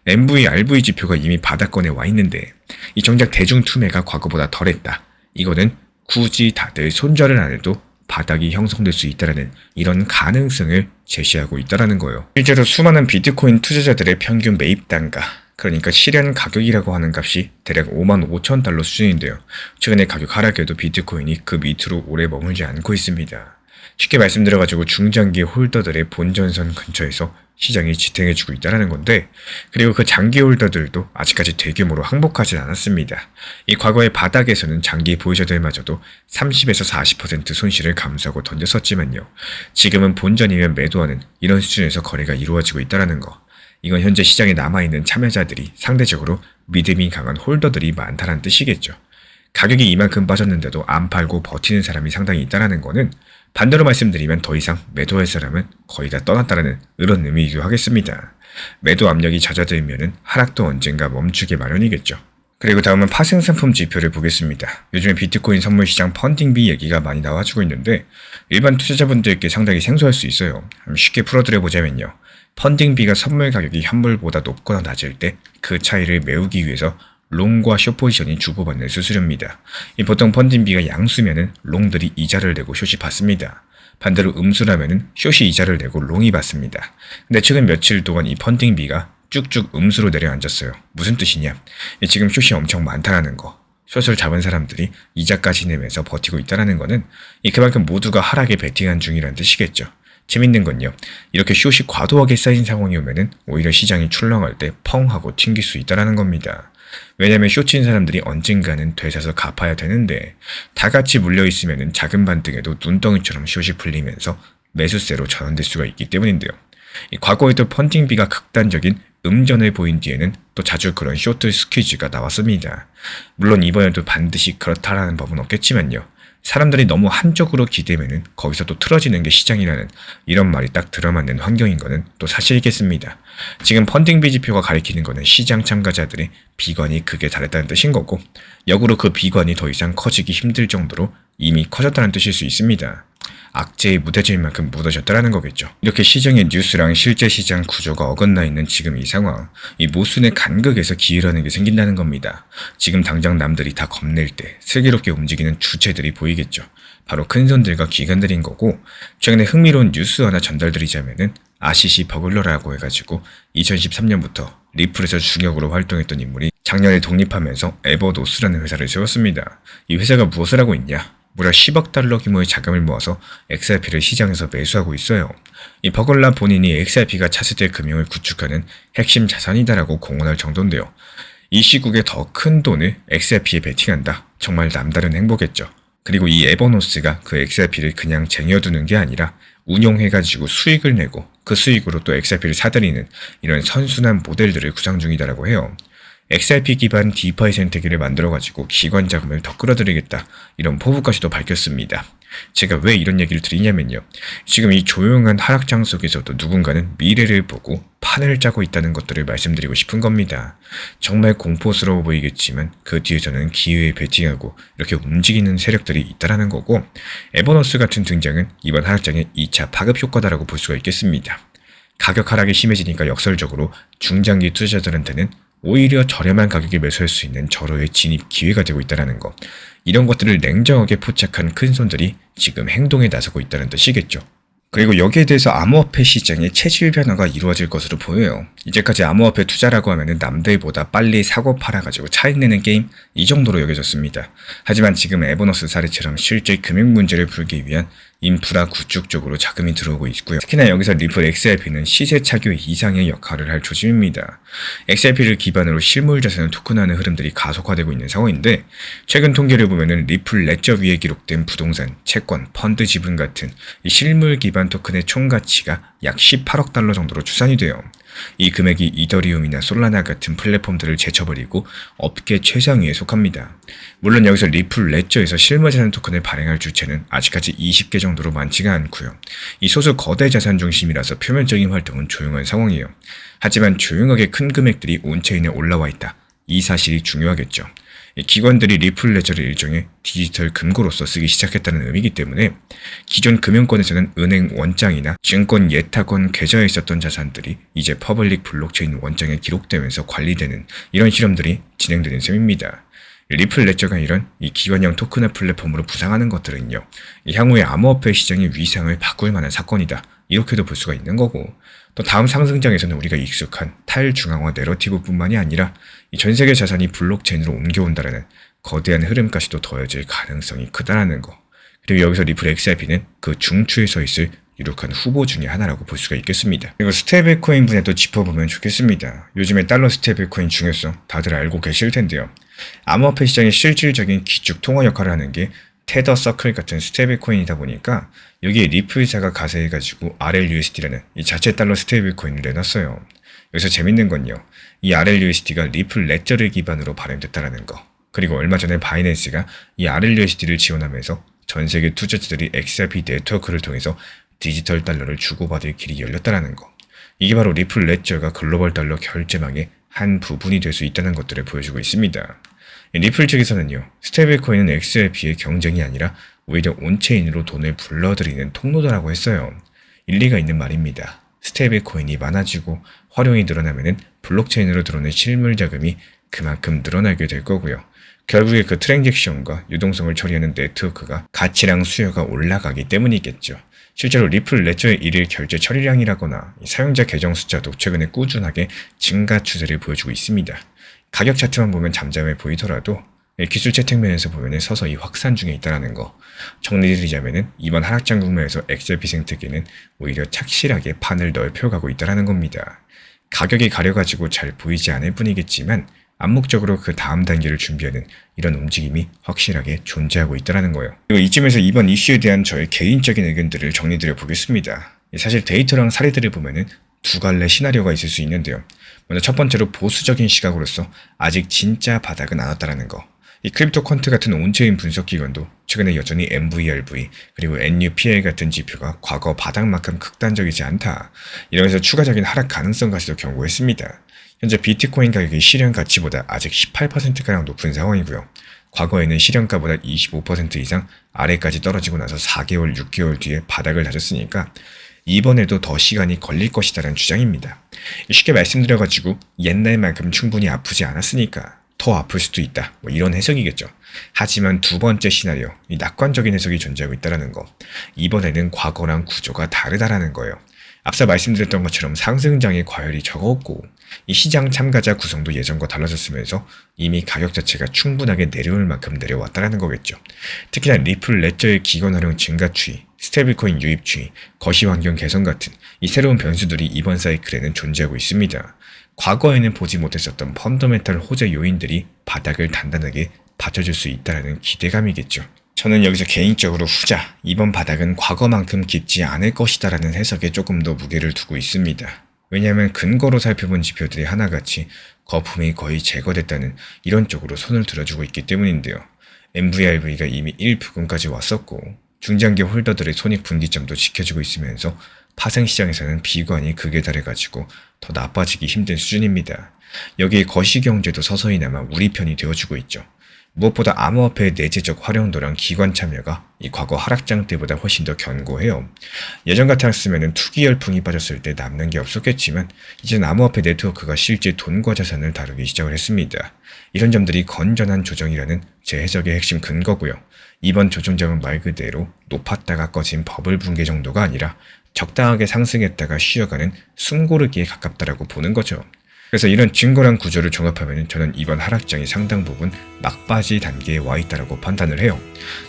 MV, RV 지표가 이미 바닥권에 와 있는데 이 정작 대중 투매가 과거보다 덜했다. 이거는 굳이 다들 손절을 안 해도 바닥이 형성될 수 있다는 이런 가능성을 제시하고 있다는 거예요. 실제로 수많은 비트코인 투자자들의 평균 매입 단가, 그러니까 실현 가격이라고 하는 값이 대략 55,000달러 수준인데요. 최근에 가격 하락에도 비트코인이 그 밑으로 오래 머물지 않고 있습니다. 쉽게 말씀드려가지고 중장기 홀더들의 본전선 근처에서 시장이 지탱해주고 있다는 건데, 그리고 그 장기 홀더들도 아직까지 대규모로 항복하지 않았습니다. 이 과거의 바닥에서는 장기 보유자들마저도 30에서 40% 손실을 감수하고 던졌었지만요. 지금은 본전이면 매도하는 이런 수준에서 거래가 이루어지고 있다는 거. 이건 현재 시장에 남아있는 참여자들이 상대적으로 믿음이 강한 홀더들이 많다는 뜻이겠죠. 가격이 이만큼 빠졌는데도 안 팔고 버티는 사람이 상당히 있다는 거는 반대로 말씀드리면 더 이상 매도할 사람은 거의 다 떠났다는 이런 의미이기도 하겠습니다. 매도 압력이 잦아들면 하락도 언젠가 멈추게 마련이겠죠. 그리고 다음은 파생상품 지표를 보겠습니다. 요즘에 비트코인 선물 시장 펀딩비 얘기가 많이 나와주고 있는데 일반 투자자분들께 상당히 생소할 수 있어요. 쉽게 풀어드려보자면요. 펀딩비가 선물 가격이 현물보다 높거나 낮을 때 그 차이를 메우기 위해서 롱과 숏 포지션이 주고받는 수수료입니다. 보통 펀딩비가 양수면은 롱들이 이자를 내고 숏이 받습니다. 반대로 음수라면은 숏이 이자를 내고 롱이 받습니다. 근데 최근 며칠 동안 이 펀딩비가 쭉쭉 음수로 내려앉았어요. 무슨 뜻이냐? 지금 숏이 엄청 많다라는 거. 숏을 잡은 사람들이 이자까지 내면서 버티고 있다는 거는 그만큼 모두가 하락에 베팅한 중이라는 뜻이겠죠. 재밌는 건요. 이렇게 숏이 과도하게 쌓인 상황이 오면은 오히려 시장이 출렁할 때 펑 하고 튕길 수 있다는 겁니다. 왜냐면 숏친 사람들이 언젠가는 되사서 갚아야 되는데 다 같이 물려있으면 작은 반등에도 눈덩이처럼 숏이 풀리면서 매수세로 전환될 수가 있기 때문인데요. 과거에도 펀딩비가 극단적인 음전을 보인 뒤에는 또 자주 그런 쇼트 스퀴즈가 나왔습니다. 물론 이번에도 반드시 그렇다라는 법은 없겠지만요. 사람들이 너무 한쪽으로 기대면은 거기서 또 틀어지는 게 시장이라는 이런 말이 딱 들어맞는 환경인 거는 또 사실이겠습니다. 지금 펀딩비 지표가 가리키는 거는 시장 참가자들의 비관이 극에 달했다는 뜻인 거고, 역으로 그 비관이 더 이상 커지기 힘들 정도로 이미 커졌다는 뜻일 수 있습니다. 악재에 무뎌질 만큼 무너졌다는 거겠죠. 이렇게 시장의 뉴스랑 실제 시장 구조가 어긋나 있는 지금 이 상황, 이 모순의 간극에서 기회라는 게 생긴다는 겁니다. 지금 당장 남들이 다 겁낼 때 슬기롭게 움직이는 주체들이 보이겠죠. 바로 큰손들과 기관들인 거고, 최근에 흥미로운 뉴스 하나 전달드리자면은 아시시 버글러라고 해가지고 2013년부터 리플에서 중역으로 활동했던 인물이 작년에 독립하면서 에버노스라는 회사를 세웠습니다. 이 회사가 무엇을 하고 있냐? 무려 10억 달러 규모의 자금을 모아서 XRP를 시장에서 매수하고 있어요. 이 버글라 본인이 XRP가 차세대 금융을 구축하는 핵심 자산이다라고 공언할 정도인데요. 이 시국에 더 큰 돈을 XRP에 베팅한다. 정말 남다른 행보겠죠. 그리고 이 에버노스가 그 XRP를 그냥 쟁여두는 게 아니라 운용해가지고 수익을 내고 그 수익으로 또 XRP를 사들이는 이런 선순환 모델들을 구상 중이다라고 해요. XRP 기반 디파이 생태계를 만들어가지고 기관 자금을 더 끌어들이겠다, 이런 포부까지도 밝혔습니다. 제가 왜 이런 얘기를 드리냐면요. 지금 이 조용한 하락장 속에서도 누군가는 미래를 보고 판을 짜고 있다는 것들을 말씀드리고 싶은 겁니다. 정말 공포스러워 보이겠지만 그 뒤에서는 기회에 베팅하고 이렇게 움직이는 세력들이 있다는 거고, 에버노스 같은 등장은 이번 하락장의 2차 파급 효과다라고 볼 수가 있겠습니다. 가격 하락이 심해지니까 역설적으로 중장기 투자자들한테는 오히려 저렴한 가격에 매수할 수 있는 절호의 진입 기회가 되고 있다는 것. 이런 것들을 냉정하게 포착한 큰손들이 지금 행동에 나서고 있다는 뜻이겠죠. 그리고 여기에 대해서 암호화폐 시장의 체질 변화가 이루어질 것으로 보여요. 이제까지 암호화폐 투자라고 하면 남들보다 빨리 사고 팔아가지고 차익 내는 게임, 이 정도로 여겨졌습니다. 하지만 지금 에버노스 사례처럼 실제 금융 문제를 풀기 위한 인프라 구축 쪽으로 자금이 들어오고 있고요. 특히나 여기서 리플 XRP는 시세 차교 이상의 역할을 할 조짐입니다. XRP를 기반으로 실물 자산을 토큰화하는 흐름들이 가속화되고 있는 상황인데, 최근 통계를 보면은 리플 레저 위에 기록된 부동산, 채권, 펀드 지분 같은 이 실물 기반 토큰의 총 가치가 약 18억 달러 정도로 추산이 돼요. 이 금액이 이더리움이나 솔라나 같은 플랫폼들을 제쳐버리고 업계 최상위에 속합니다. 물론 여기서 리플 레저에서 실물자산 토큰을 발행할 주체는 아직까지 20개 정도로 많지가 않고요. 이 소수 거대 자산 중심이라서 표면적인 활동은 조용한 상황이에요. 하지만 조용하게 큰 금액들이 온체인에 올라와 있다. 이 사실이 중요하겠죠. 이 기관들이 리플 레저를 일종의 디지털 금고로서 쓰기 시작했다는 의미이기 때문에 기존 금융권에서는 은행 원장이나 증권 예탁원 계좌에 있었던 자산들이 이제 퍼블릭 블록체인 원장에 기록되면서 관리되는 이런 실험들이 진행되는 셈입니다. 리플 레저가 이런 이 기관형 토큰화 플랫폼으로 부상하는 것들은요, 향후에 암호화폐 시장의 위상을 바꿀 만한 사건이다, 이렇게도 볼 수가 있는 거고, 또 다음 상승장에서는 우리가 익숙한 탈중앙화 내러티브뿐만이 아니라 이 전 세계 자산이 블록체인으로 옮겨온다라는 거대한 흐름까지도 더해질 가능성이 크다라는 거. 그리고 여기서 리플 XRP는 그 중추에 서 있을 유력한 후보 중에 하나라고 볼 수가 있겠습니다. 그리고 스테이블코인 분야도 짚어보면 좋겠습니다. 요즘에 달러 스테이블코인 중요성 다들 알고 계실 텐데요. 암호화폐 시장의 실질적인 기축 통화 역할을 하는 게 테더 서클 같은 스테이블코인이다 보니까 여기에 리플사가 가세해가지고 RLUSD라는 이 자체 달러 스테이블코인을 내놨어요. 여기서 재밌는 건요, 이 RLUSD가 리플 레저를 기반으로 발행됐다라는 거. 그리고 얼마 전에 바이낸스가 이 RLUSD를 지원하면서 전 세계 투자자들이 XRP 네트워크를 통해서 디지털 달러를 주고받을 길이 열렸다라는 거. 이게 바로 리플 레저가 글로벌 달러 결제망의 한 부분이 될 수 있다는 것들을 보여주고 있습니다. 리플 측에서는요, 스테이블코인은 XRP의 경쟁이 아니라 오히려 온체인으로 돈을 불러들이는 통로다라고 했어요. 일리가 있는 말입니다. 스테이블코인이 많아지고 활용이 늘어나면은 블록체인으로 들어오는 실물 자금이 그만큼 늘어나게 될 거고요. 결국에 그 트랜잭션과 유동성을 처리하는 네트워크가 가치랑 수요가 올라가기 때문이겠죠. 실제로 리플 레저의 일일 결제 처리량이라거나 사용자 계정 숫자도 최근에 꾸준하게 증가 추세를 보여주고 있습니다. 가격 차트만 보면 잠잠해 보이더라도 기술 채택면에서 보면 서서히 확산 중에 있다는 거. 정리드리자면 이번 하락장 국면에서 XRP 생태계는 오히려 착실하게 판을 넓혀가고 있다는 겁니다. 가격이 가려가지고 잘 보이지 않을 뿐이겠지만 암묵적으로 그 다음 단계를 준비하는 이런 움직임이 확실하게 존재하고 있다는 거예요. 그리고 이쯤에서 이번 이슈에 대한 저의 개인적인 의견들을 정리드려 보겠습니다. 사실 데이터랑 사례들을 보면은 두 갈래 시나리오가 있을 수 있는데요. 먼저 첫 번째로 보수적인 시각으로서 아직 진짜 바닥은 안 왔다는 거. 이 크립토 퀀트 같은 온체인 분석 기관도 최근에 여전히 MVRV 그리고 NUPL 같은 지표가 과거 바닥만큼 극단적이지 않다, 이러면서 추가적인 하락 가능성까지도 경고했습니다. 현재 비트코인 가격이 실현 가치보다 아직 18%가량 높은 상황이고요. 과거에는 실현가보다 25% 이상 아래까지 떨어지고 나서 4개월, 6개월 뒤에 바닥을 다졌으니까 이번에도 더 시간이 걸릴 것이다라는 주장입니다. 쉽게 말씀드려가지고 옛날만큼 충분히 아프지 않았으니까 더 아플 수도 있다, 이런 해석이겠죠. 하지만 두 번째 시나리오, 이 낙관적인 해석이 존재하고 있다는 거. 이번에는 과거랑 구조가 다르다라는 거예요. 앞서 말씀드렸던 것처럼 상승장의 과열이 적었고 이 시장 참가자 구성도 예전과 달라졌으면서 이미 가격 자체가 충분하게 내려올 만큼 내려왔다는 거겠죠. 특히나 리플 레저의 기관 활용 증가 추이, 스테이블코인 유입 추이, 거시 환경 개선 같은 이 새로운 변수들이 이번 사이클에는 존재하고 있습니다. 과거에는 보지 못했었던 펀더멘탈 호재 요인들이 바닥을 단단하게 받쳐줄 수 있다는 기대감이겠죠. 저는 여기서 개인적으로 후자, 이번 바닥은 과거만큼 깊지 않을 것이다라는 해석에 조금 더 무게를 두고 있습니다. 왜냐하면 근거로 살펴본 지표들이 하나같이 거품이 거의 제거됐다는 이런 쪽으로 손을 들어주고 있기 때문인데요. MVRV가 이미 1부근까지 왔었고 중장기 홀더들의 손익 분기점도 지켜주고 있으면서 파생시장에서는 비관이 극에 달해가지고 더 나빠지기 힘든 수준입니다. 여기에 거시경제도 서서히나마 우리 편이 되어주고 있죠. 무엇보다 암호화폐의 내재적 활용도랑 기관 참여가 이 과거 하락장 때보다 훨씬 더 견고해요. 예전 같았으면 투기 열풍이 빠졌을 때 남는 게 없었겠지만 이제는 암호화폐 네트워크가 실제 돈과 자산을 다루기 시작을 했습니다. 이런 점들이 건전한 조정이라는 제 해석의 핵심 근거고요. 이번 조정장은 말 그대로 높았다가 꺼진 버블 붕괴 정도가 아니라 적당하게 상승했다가 쉬어가는 숨고르기에 가깝다라고 보는 거죠. 그래서 이런 증거랑 구조를 종합하면 저는 이번 하락장이 상당 부분 막바지 단계에 와 있다라고 판단을 해요.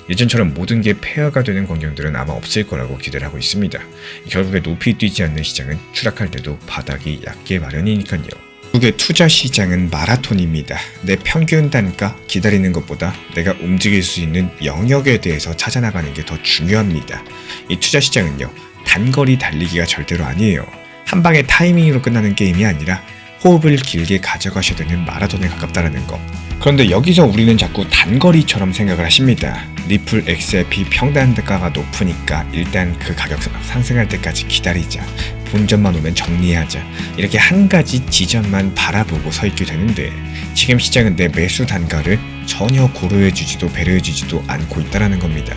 예전처럼 모든 게 폐허가 되는 광경들은 아마 없을 거라고 기대를 하고 있습니다. 결국에 높이 뛰지 않는 시장은 추락할 때도 바닥이 얕게 마련이니까요. 결국에 투자 시장은 마라톤입니다. 내 평균 단가 기다리는 것보다 내가 움직일 수 있는 영역에 대해서 찾아나가는 게 더 중요합니다. 이 투자 시장은요, 단거리 달리기가 절대로 아니에요. 한 방에 타이밍으로 끝나는 게임이 아니라 호흡을 길게 가져가셔야 되는 마라톤에 가깝다는 거. 그런데 여기서 우리는 자꾸 단거리처럼 생각을 하십니다. 리플 XRP 평단가가 높으니까 일단 그 가격 상승할 때까지 기다리자, 본전만 오면 정리하자, 이렇게 한 가지 지점만 바라보고 서 있게 되는데 지금 시장은 내 매수 단가를 전혀 고려해주지도 배려해주지도 않고 있다는 겁니다.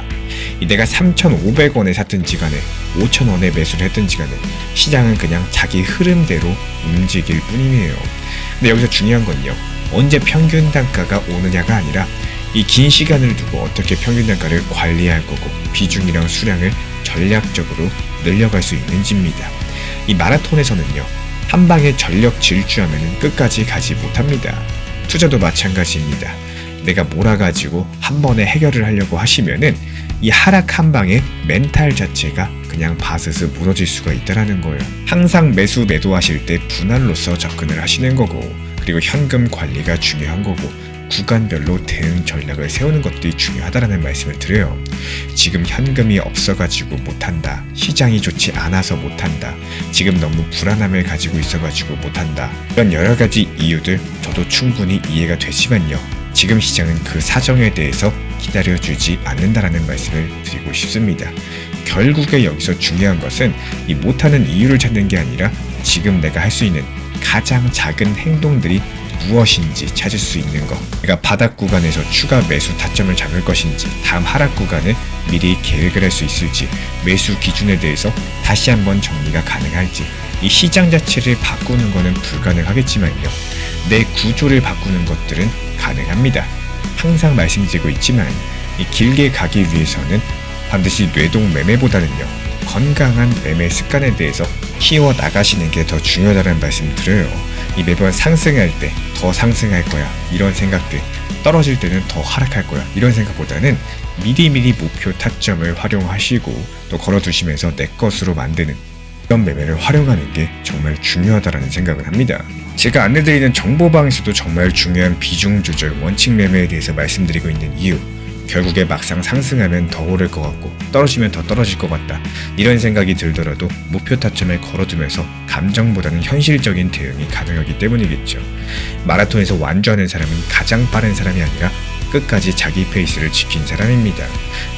내가 3,500원에 샀든지 간에 5,000원에 매수를 했든지 간에 시장은 그냥 자기 흐름대로 움직일 뿐이에요. 근데 여기서 중요한 건요, 언제 평균 단가가 오느냐가 아니라 이 긴 시간을 두고 어떻게 평균 단가를 관리할 거고 비중이랑 수량을 전략적으로 늘려갈 수 있는지입니다. 이 마라톤에서는요, 한 방에 전력 질주하면 끝까지 가지 못합니다. 투자도 마찬가지입니다. 내가 몰아가지고 한 번에 해결을 하려고 하시면은 이 하락 한 방에 멘탈 자체가 그냥 바스스 무너질 수가 있다는 거예요. 항상 매도하실 때 분할로서 접근을 하시는 거고, 그리고 현금 관리가 중요한 거고, 구간별로 대응 전략을 세우는 것들이 중요하다는 말씀을 드려요. 지금 현금이 없어가지고 못한다, 시장이 좋지 않아서 못한다, 지금 너무 불안함을 가지고 있어가지고 못한다, 이런 여러가지 이유들 저도 충분히 이해가 되지만요, 지금 시장은 그 사정에 대해서 기다려주지 않는다라는 말씀을 드리고 싶습니다. 결국에 여기서 중요한 것은 이 못하는 이유를 찾는 게 아니라 지금 내가 할 수 있는 가장 작은 행동들이 무엇인지 찾을 수 있는 것, 내가 바닥 구간에서 추가 매수 타점을 잡을 것인지, 다음 하락 구간을 미리 계획을 할 수 있을지, 매수 기준에 대해서 다시 한번 정리가 가능할지, 이 시장 자체를 바꾸는 것은 불가능하겠지만요, 내 구조를 바꾸는 것들은 가능합니다. 항상 말씀드리고 있지만 이 길게 가기 위해서는 반드시 뇌동 매매보다는요, 건강한 매매 습관에 대해서 키워 나가시는 게 더 중요하다는 말씀 드려요. 이 매번 상승할 때 더 상승할 거야 이런 생각들, 떨어질 때는 더 하락할 거야 이런 생각보다는 미리미리 목표 타점을 활용하시고 또 걸어두시면서 내 것으로 만드는 이런 매매를 활용하는 게 정말 중요하다는 생각을 합니다. 제가 안내드리는 정보방에서도 정말 중요한 비중 조절, 원칙 매매에 대해서 말씀드리고 있는 이유, 결국에 막상 상승하면 더 오를 것 같고 떨어지면 더 떨어질 것 같다, 이런 생각이 들더라도 목표 타점을 걸어두면서 감정보다는 현실적인 대응이 가능하기 때문이겠죠. 마라톤에서 완주하는 사람은 가장 빠른 사람이 아니라 끝까지 자기 페이스를 지킨 사람입니다.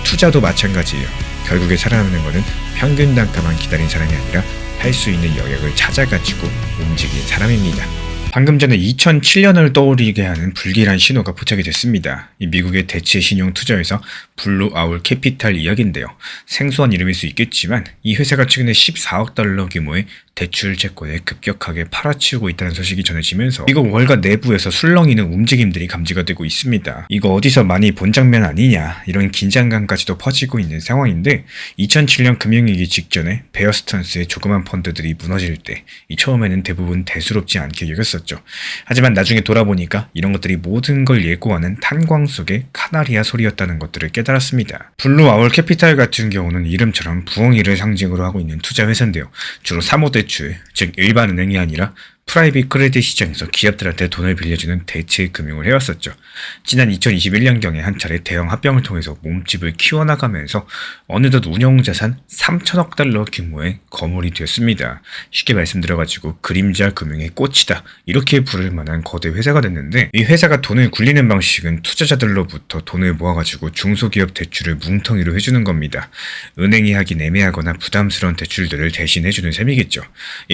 투자도 마찬가지예요. 결국에 살아남는 것은 평균 단가만 기다린 사람이 아니라 할 수 있는 영역을 찾아가지고 움직인 사람입니다. 방금 전에 2007년을 떠오르게 하는 불길한 신호가 포착이 됐습니다. 이 미국의 대체 신용 투자회사 블루 아울 캐피탈 이야기인데요. 생소한 이름일 수 있겠지만 이 회사가 최근에 14억 달러 규모의 대출 채권을 급격하게 팔아치우고 있다는 소식이 전해지면서 미국 월가 내부에서 술렁이는 움직임들이 감지가 되고 있습니다. 이거 어디서 많이 본 장면 아니냐, 이런 긴장감까지도 퍼지고 있는 상황인데, 2007년 금융위기 직전에 베어 스턴스의 조그만 펀드들이 무너질 때 이 처음에는 대부분 대수롭지 않게 여겼었죠. 하지만 나중에 돌아보니까 이런 것들이 모든 걸 예고하는 탄광 속의 카나리아 소리였다는 것들을 깨달았습니다. 블루 아울 캐피탈 같은 경우는 이름처럼 부엉이를 상징으로 하고 있는 투자 회사인데요. 주로 사모대출, 즉 일반 은행이 아니라 프라이빗 크레딧 시장에서 기업들한테 돈을 빌려주는 대체 금융을 해왔었죠. 지난 2021년경에 한 차례 대형 합병을 통해서 몸집을 키워나가면서 어느덧 운용자산 3천억 달러 규모의 거물이 되었습니다. 쉽게 말씀드려가지고 그림자 금융의 꽃이다, 이렇게 부를 만한 거대 회사가 됐는데, 이 회사가 돈을 굴리는 방식은 투자자들로부터 돈을 모아가지고 중소기업 대출을 뭉텅이로 해주는 겁니다. 은행이 하긴 애매하거나 부담스러운 대출들을 대신 해주는 셈이겠죠.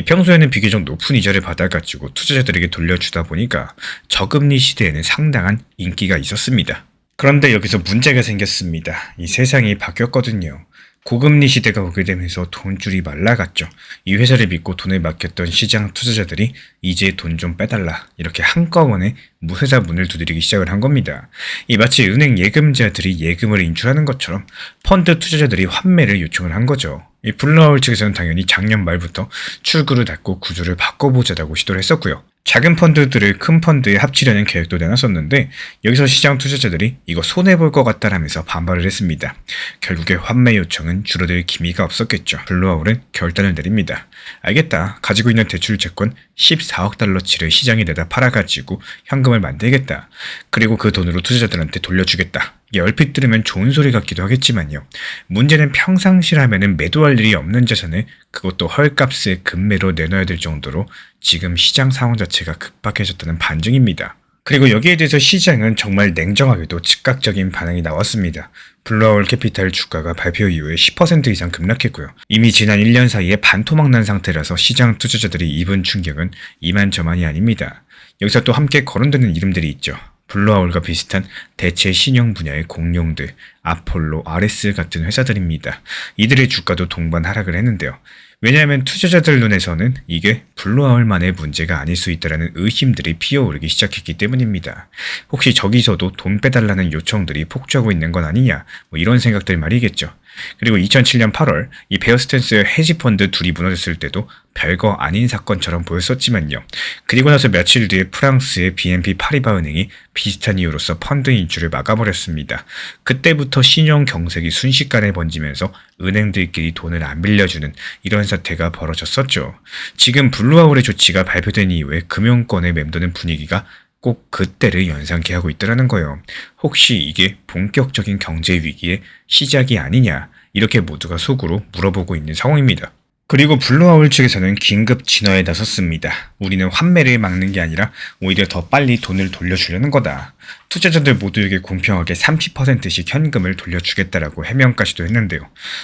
평소에는 비교적 높은 이자를 받아가지고 투자자들에게 돌려주다 보니까 저금리 시대에는 상당한 인기가 있었습니다. 그런데 여기서 문제가 생겼습니다. 이 세상이 바뀌었거든요. 고금리 시대가 오게 되면서 돈줄이 말라갔죠. 이 회사를 믿고 돈을 맡겼던 시장 투자자들이 이제 돈 좀 빼달라, 이렇게 한꺼번에 회사 문을 두드리기 시작을 한 겁니다. 이 마치 은행 예금자들이 예금을 인출하는 것처럼 펀드 투자자들이 환매를 요청을 한 거죠. 이 블루아울 측에서는 당연히 작년 말부터 출구를 닫고 구조를 바꿔보자라고 시도를 했었고요. 작은 펀드들을 큰 펀드에 합치려는 계획도 내놨었는데, 여기서 시장 투자자들이 이거 손해볼 것 같다라면서 반발을 했습니다. 결국에 환매 요청은 줄어들 기미가 없었겠죠. 블루아울은 결단을 내립니다. 알겠다, 가지고 있는 대출 채권 14억 달러치를 시장에 내다 팔아가지고 현금을 만들겠다. 그리고 그 돈으로 투자자들한테 돌려주겠다. 이게 얼핏 들으면 좋은 소리 같기도 하겠지만요, 문제는 평상시라면은 매도할 일이 없는 자산을 그것도 헐값에 급매로 내놔야 될 정도로 지금 시장 상황 자체가 급박해졌다는 반증입니다. 그리고 여기에 대해서 시장은 정말 냉정하게도 즉각적인 반응이 나왔습니다. 블루아울 캐피탈 주가가 발표 이후에 10% 이상 급락했고요. 이미 지난 1년 사이에 반토막 난 상태라서 시장 투자자들이 입은 충격은 이만저만이 아닙니다. 여기서 또 함께 거론되는 이름들이 있죠. 블루아울과 비슷한 대체 신용 분야의 공룡들, 아폴로, 아레스 같은 회사들입니다. 이들의 주가도 동반 하락을 했는데요. 왜냐하면 투자자들 눈에서는 이게 블루아울만의 문제가 아닐 수 있다는 의심들이 피어오르기 시작했기 때문입니다. 혹시 저기서도 돈 빼달라는 요청들이 폭주하고 있는 건 아니냐, 이런 생각들 말이겠죠. 그리고 2007년 8월 이 베어스탠스의 헤지펀드 둘이 무너졌을 때도 별거 아닌 사건처럼 보였었지만요. 그리고 나서 며칠 뒤에 프랑스의 BNP 파리바 은행이 비슷한 이유로서 펀드 인출을 막아버렸습니다. 그때부터 신용 경색이 순식간에 번지면서 은행들끼리 돈을 안 빌려주는 이런 사태가 벌어졌었죠. 지금 블루아울의 조치가 발표된 이후에 금융권에 맴도는 분위기가 꼭 그때를 연상케 하고 있더라는 거예요. 혹시 이게 본격적인 경제 위기의 시작이 아니냐, 이렇게 모두가 속으로 물어보고 있는 상황입니다. 그리고 블루아울 측에서는 긴급 진화에 나섰습니다. 우리는 환매를 막는 게 아니라 오히려 더 빨리 돈을 돌려주려는 거다. 투자자들 모두에게 공평하게 30%씩 현금을 돌려주겠다라고 해명까지도 했는데요.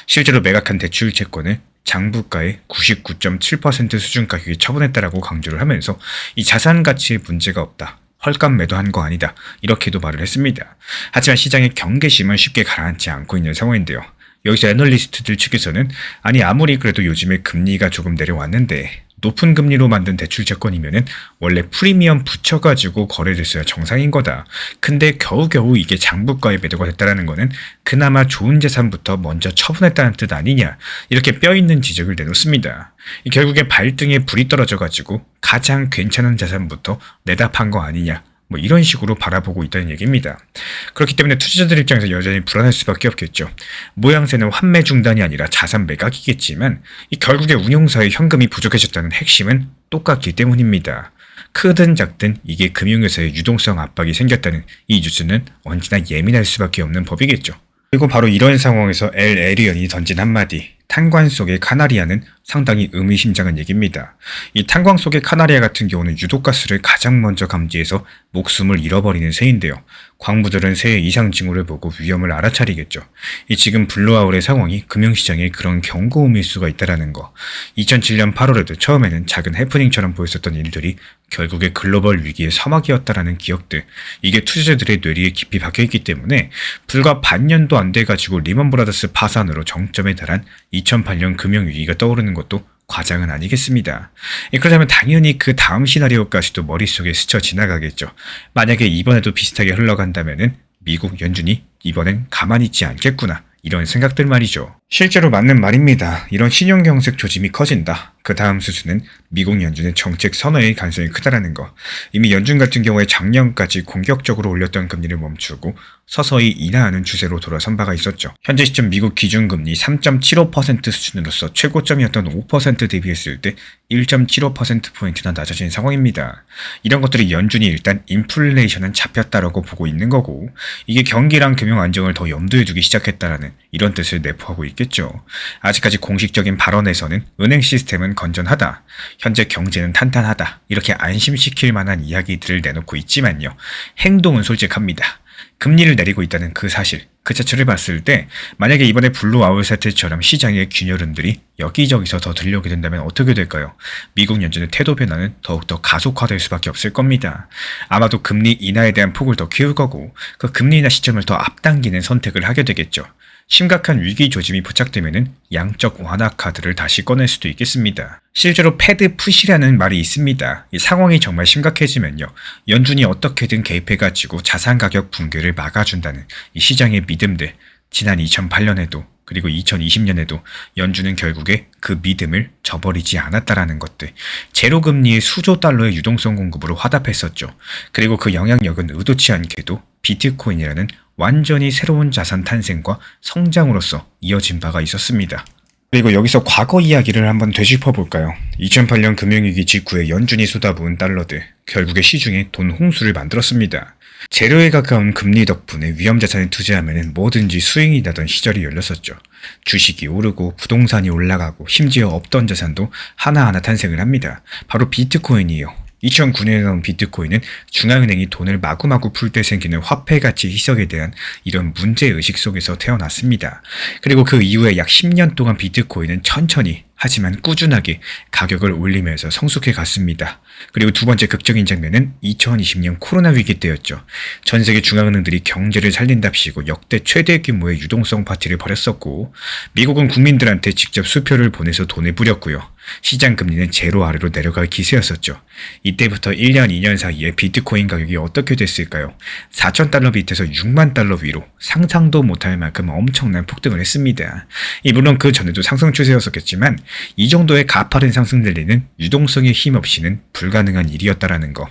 실제로 매각한 대출 채권을 장부가의 99.7% 수준 가격에 처분했다라고 강조를 하면서 이 자산 가치에 문제가 없다, 헐값 매도한 거 아니다, 이렇게도 말을 했습니다. 하지만 시장의 경계심은 쉽게 가라앉지 않고 있는 상황인데요. 여기서 애널리스트들 측에서는 아무리 그래도 요즘에 금리가 조금 내려왔는데 높은 금리로 만든 대출 채권이면은 원래 프리미엄 붙여가지고 거래됐어야 정상인 거다. 근데 겨우겨우 이게 장부가에 매도가 됐다라는 거는 그나마 좋은 재산부터 먼저 처분했다는 뜻 아니냐, 이렇게 뼈있는 지적을 내놓습니다. 결국에 발등에 불이 떨어져가지고 가장 괜찮은 자산부터 내다 판 거 아니냐, 이런 식으로 바라보고 있다는 얘기입니다. 그렇기 때문에 투자자들 입장에서 여전히 불안할 수밖에 없겠죠. 모양새는 환매 중단이 아니라 자산 매각이겠지만 결국에 운용사의 현금이 부족해졌다는 핵심은 똑같기 때문입니다. 크든 작든 이게 금융회사의 유동성 압박이 생겼다는 이 뉴스는 언제나 예민할 수밖에 없는 법이겠죠. 그리고 바로 이런 상황에서 엘 에리언이 던진 한마디, 탄광 속의 카나리아는 상당히 의미심장한 얘기입니다. 이 탄광 속의 카나리아 같은 경우는 유독가스를 가장 먼저 감지해서 목숨을 잃어버리는 새인데요. 광부들은 새의 이상 징후를 보고 위험을 알아차리겠죠. 이 지금 블루아울의 상황이 금융시장에 그런 경고음일 수가 있다는 거. 2007년 8월에도 처음에는 작은 해프닝처럼 보였었던 일들이 결국에 글로벌 위기의 서막이었다라는 기억들, 이게 투자자들의 뇌리에 깊이 박혀있기 때문에 불과 반년도 안 돼가지고 리먼 브라더스 파산으로 정점에 달한 2008년 금융위기가 떠오르는 것도 과장은 아니겠습니다. 그렇다면 당연히 그 다음 시나리오까지도 머릿속에 스쳐 지나가겠죠. 만약에 이번에도 비슷하게 흘러간다면은 미국 연준이 이번엔 가만히 있지 않겠구나, 이런 생각들 말이죠. 실제로 맞는 말입니다. 이런 신용경색 조짐이 커진다. 그 다음 수순은 미국 연준의 정책 선언의 가능성이 크다라는 거. 이미 연준 같은 경우에 작년까지 공격적으로 올렸던 금리를 멈추고 서서히 인하하는 추세로 돌아선 바가 있었죠. 현재 시점 미국 기준금리 3.75% 수준으로서 최고점이었던 5% 대비했을 때 1.75%포인트나 낮아진 상황입니다. 이런 것들이 연준이 일단 인플레이션은 잡혔다라고 보고 있는 거고, 이게 경기랑 금융 안정을 더 염두에 두기 시작했다라는 이런 뜻을 내포하고 있겠죠. 아직까지 공식적인 발언에서는 은행 시스템은 건전하다, 현재 경제는 탄탄하다, 이렇게 안심시킬 만한 이야기들을 내놓고 있지만요. 행동은 솔직합니다. 금리를 내리고 있다는 그 사실, 그 자체를 봤을 때 만약에 이번에 블루아울 사태처럼 시장의 균열음들이 여기저기서 더 들려오게 된다면 어떻게 될까요? 미국 연준의 태도 변화는 더욱더 가속화될 수밖에 없을 겁니다. 아마도 금리 인하에 대한 폭을 더 키울 거고, 그 금리 인하 시점을 더 앞당기는 선택을 하게 되겠죠. 심각한 위기 조짐이 포착되면은 양적 완화 카드를 다시 꺼낼 수도 있겠습니다. 실제로 패드 푸시라는 말이 있습니다. 이 상황이 정말 심각해지면요, 연준이 어떻게든 개입해가지고 자산 가격 붕괴를 막아준다는 이 시장의 믿음들, 지난 2008년에도 그리고 2020년에도 연준은 결국에 그 믿음을 저버리지 않았다라는 것들, 제로금리의 수조 달러의 유동성 공급으로 화답했었죠. 그리고 그 영향력은 의도치 않게도 비트코인이라는 완전히 새로운 자산 탄생과 성장으로서 이어진 바가 있었습니다. 그리고 여기서 과거 이야기를 한번 되짚어볼까요? 2008년 금융위기 직후에 연준이 쏟아부은 달러들, 결국에 시중에 돈 홍수를 만들었습니다. 제로에 가까운 금리 덕분에 위험자산에 투자하면 뭐든지 수익이 나던 시절이 열렸었죠. 주식이 오르고 부동산이 올라가고 심지어 없던 자산도 하나하나 탄생을 합니다. 바로 비트코인이에요. 2009년에 나온 비트코인은 중앙은행이 돈을 마구마구 풀 때 생기는 화폐가치 희석에 대한 이런 문제의식 속에서 태어났습니다. 그리고 그 이후에 약 10년 동안 비트코인은 천천히, 하지만 꾸준하게 가격을 올리면서 성숙해 갔습니다. 그리고 두 번째 극적인 장면은 2020년 코로나 위기 때였죠. 전 세계 중앙은행들이 경제를 살린답시고 역대 최대 규모의 유동성 파티를 벌였었고, 미국은 국민들한테 직접 수표를 보내서 돈을 뿌렸고요. 시장 금리는 제로 아래로 내려갈 기세였었죠. 이때부터 1년, 2년 사이에 비트코인 가격이 어떻게 됐을까요? 4,000달러 밑에서 6만 달러 위로 상상도 못할 만큼 엄청난 폭등을 했습니다. 물론 그 전에도 상승 추세였었겠지만 이 정도의 가파른 상승 랠리는 유동성의 힘 없이는 불가능한 일이었다라는 거.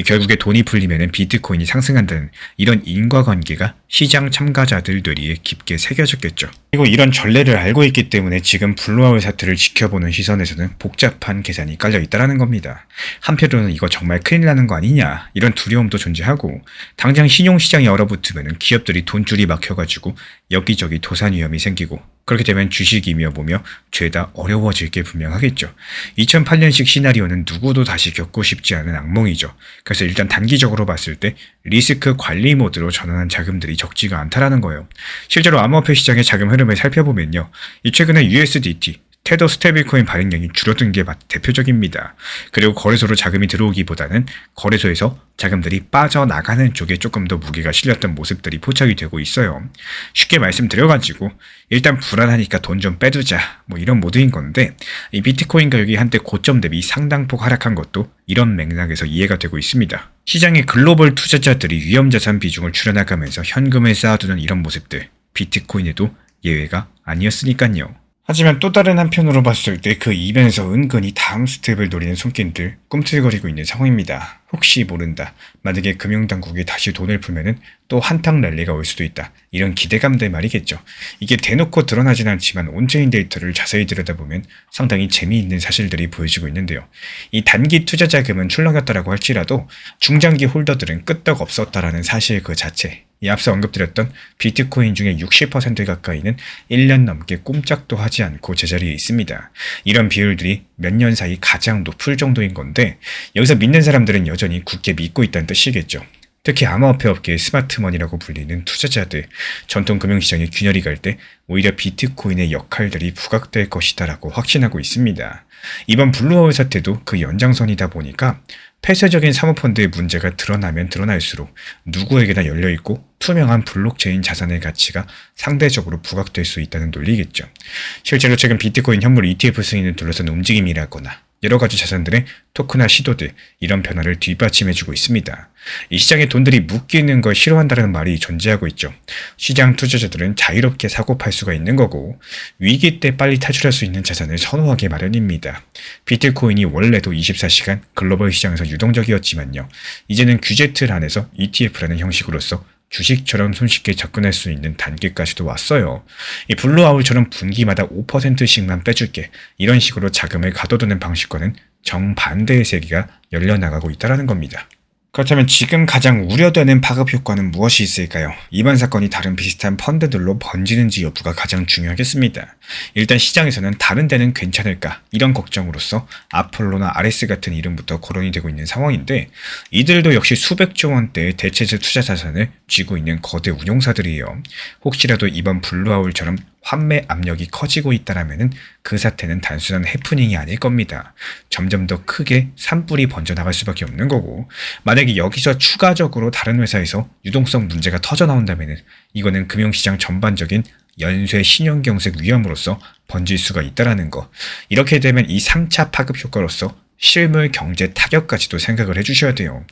결국에 돈이 풀리면 비트코인이 상승한다는 이런 인과관계가 시장 참가자들 뇌리에 깊게 새겨졌겠죠. 그리고 이런 전례를 알고 있기 때문에 지금 블루아울 사태를 지켜보는 시선에서는 복잡한 계산이 깔려 있다는 겁니다. 한편으로는 이거 정말 큰일 나는 거 아니냐 이런 두려움도 존재하고, 당장 신용시장이 얼어붙으면 기업들이 돈줄이 막혀가지고 여기저기 도산 위험이 생기고, 그렇게 되면 주식이며 뭐며 죄다 어려워질 게 분명하겠죠. 2008년식 시나리오는 누구도 다시 겪고 싶지 않은 악몽이죠. 그래서 일단 단기적으로 봤을 때 리스크 관리 모드로 전환한 자금들이 적지가 않다라는 거예요. 실제로 암호화폐 시장의 자금 흐름을 살펴보면요, 최근에 USDT, 테더 스테이블코인 발행량이 줄어든 게 대표적입니다. 그리고 거래소로 자금이 들어오기보다는 거래소에서 자금들이 빠져나가는 쪽에 조금 더 무게가 실렸던 모습들이 포착이 되고 있어요. 쉽게 말씀드려가지고 일단 불안하니까 돈 좀 빼두자 이런 모드인 건데, 이 비트코인 가격이 한때 고점 대비 상당폭 하락한 것도 이런 맥락에서 이해가 되고 있습니다. 시장의 글로벌 투자자들이 위험자산 비중을 줄여나가면서 현금을 쌓아두는 이런 모습들, 비트코인에도 예외가 아니었으니까요. 하지만 또 다른 한편으로 봤을 때 그 이변에서 은근히 다음 스텝을 노리는 손길들 꿈틀거리고 있는 상황입니다. 혹시 모른다. 만약에 금융당국이 다시 돈을 풀면은 또 한탕 랠리가 올 수도 있다. 이런 기대감들 말이겠죠. 이게 대놓고 드러나진 않지만 온체인 데이터를 자세히 들여다보면 상당히 재미있는 사실들이 보여지고 있는데요. 이 단기 투자 자금은 출렁였다라고 할지라도 중장기 홀더들은 끄떡 없었다라는 사실 그 자체, 이 앞서 언급드렸던 비트코인 중에 60% 가까이는 1년 넘게 꼼짝도 하지 않고 제자리에 있습니다. 이런 비율들이 몇 년 사이 가장 높을 정도인 건데, 여기서 믿는 사람들은 여전히 굳게 믿고 있다는 뜻이겠죠. 특히 암호화폐 업계의 스마트머니라고 불리는 투자자들, 전통 금융시장에 균열이 갈 때 오히려 비트코인의 역할들이 부각될 것이다라고 확신하고 있습니다. 이번 블루아울 사태도 그 연장선이다 보니까 폐쇄적인 사모펀드의 문제가 드러나면 드러날수록 누구에게나 열려있고 투명한 블록체인 자산의 가치가 상대적으로 부각될 수 있다는 논리겠죠. 실제로 최근 비트코인 현물 ETF 승인을 둘러싼 움직임이라거나 여러 가지 자산들의 토크나 시도들, 이런 변화를 뒷받침해주고 있습니다. 이 시장에 돈들이 묶이는 걸 싫어한다는 말이 존재하고 있죠. 시장 투자자들은 자유롭게 사고 팔 수가 있는 거고, 위기 때 빨리 탈출할 수 있는 자산을 선호하기 마련입니다. 비트코인이 원래도 24시간 글로벌 시장에서 유동적이었지만요, 이제는 규제 틀 안에서 ETF라는 형식으로서 주식처럼 손쉽게 접근할 수 있는 단계까지도 왔어요. 이 블루아울처럼 분기마다 5%씩만 빼줄게, 이런 식으로 자금을 가둬두는 방식과는 정반대의 세계가 열려나가고 있다는 겁니다. 그렇다면 지금 가장 우려되는 파급 효과는 무엇이 있을까요? 이번 사건이 다른 비슷한 펀드들로 번지는지 여부가 가장 중요하겠습니다. 일단 시장에서는 다른 데는 괜찮을까? 이런 걱정으로서 아폴로나 아레스 같은 이름부터 거론이 되고 있는 상황인데, 이들도 역시 수백조 원대의 대체적 투자 자산을 쥐고 있는 거대 운용사들이에요. 혹시라도 이번 블루아울처럼 환매 압력이 커지고 있다라면은 그 사태는 단순한 해프닝이 아닐 겁니다. 점점 더 크게 산불이 번져나갈 수밖에 없는 거고, 만약에 여기서 추가적으로 다른 회사에서 유동성 문제가 터져나온다면은 이거는 금융시장 전반적인 연쇄 신용경색 위험으로서 번질 수가 있다라는 거. 이렇게 되면 이 3차 파급 효과로서 실물 경제 타격까지도 생각을 해주셔야 돼요.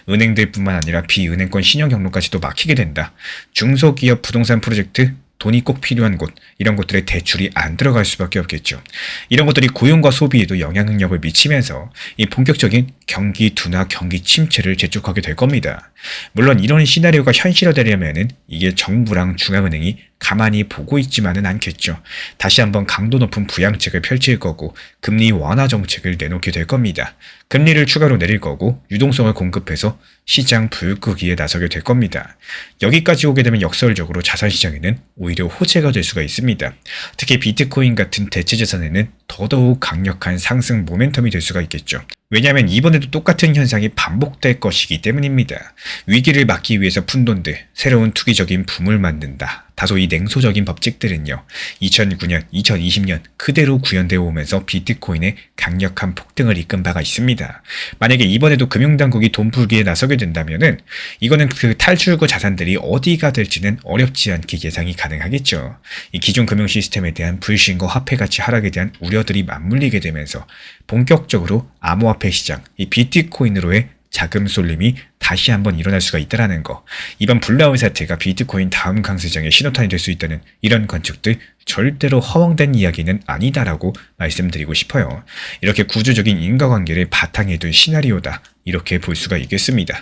은행들뿐만 아니라 비은행권 신용 경로까지도 막히게 된다. 중소기업 부동산 프로젝트, 돈이 꼭 필요한 곳, 이런 곳들에 대출이 안 들어갈 수밖에 없겠죠. 이런 것들이 고용과 소비에도 영향력을 미치면서 이 본격적인 경기 둔화, 경기 침체를 재촉하게 될 겁니다. 물론 이런 시나리오가 현실화되려면은 이게 정부랑 중앙은행이 가만히 보고 있지만은 않겠죠. 다시 한번 강도 높은 부양책을 펼칠 거고, 금리 완화 정책을 내놓게 될 겁니다. 금리를 추가로 내릴 거고, 유동성을 공급해서 시장 불끄기에 나서게 될 겁니다. 여기까지 오게 되면 역설적으로 자산시장에는 오히려 호재가 될 수가 있습니다. 특히 비트코인 같은 대체자산에는 더더욱 강력한 상승 모멘텀이 될 수가 있겠죠. 왜냐하면 이번에도 똑같은 현상이 반복될 것이기 때문입니다. 위기를 막기 위해서 푼 돈들, 새로운 투기적인 붐을 만든다. 다소 이 냉소적인 법칙들은요, 2009년, 2020년 그대로 구현되어 오면서 비트코인의 강력한 폭등을 이끈 바가 있습니다. 만약에 이번에도 금융당국이 돈 풀기에 나서게 된다면은 이거는 그 탈출구 자산들이 어디가 될지는 어렵지 않게 예상이 가능하겠죠. 이 기존 금융 시스템에 대한 불신과 화폐 가치 하락에 대한 우려들이 맞물리게 되면서 본격적으로 암호화폐 시장, 이 비트코인으로의 자금 쏠림이 다시 한번 일어날 수가 있다는 거. 이번 블라우 사태가 비트코인 다음 강세장의 신호탄이 될 수 있다는 이런 관측들 절대로 허황된 이야기는 아니다라고 말씀드리고 싶어요. 이렇게 구조적인 인과관계를 바탕에 둔 시나리오다. 이렇게 볼 수가 있겠습니다.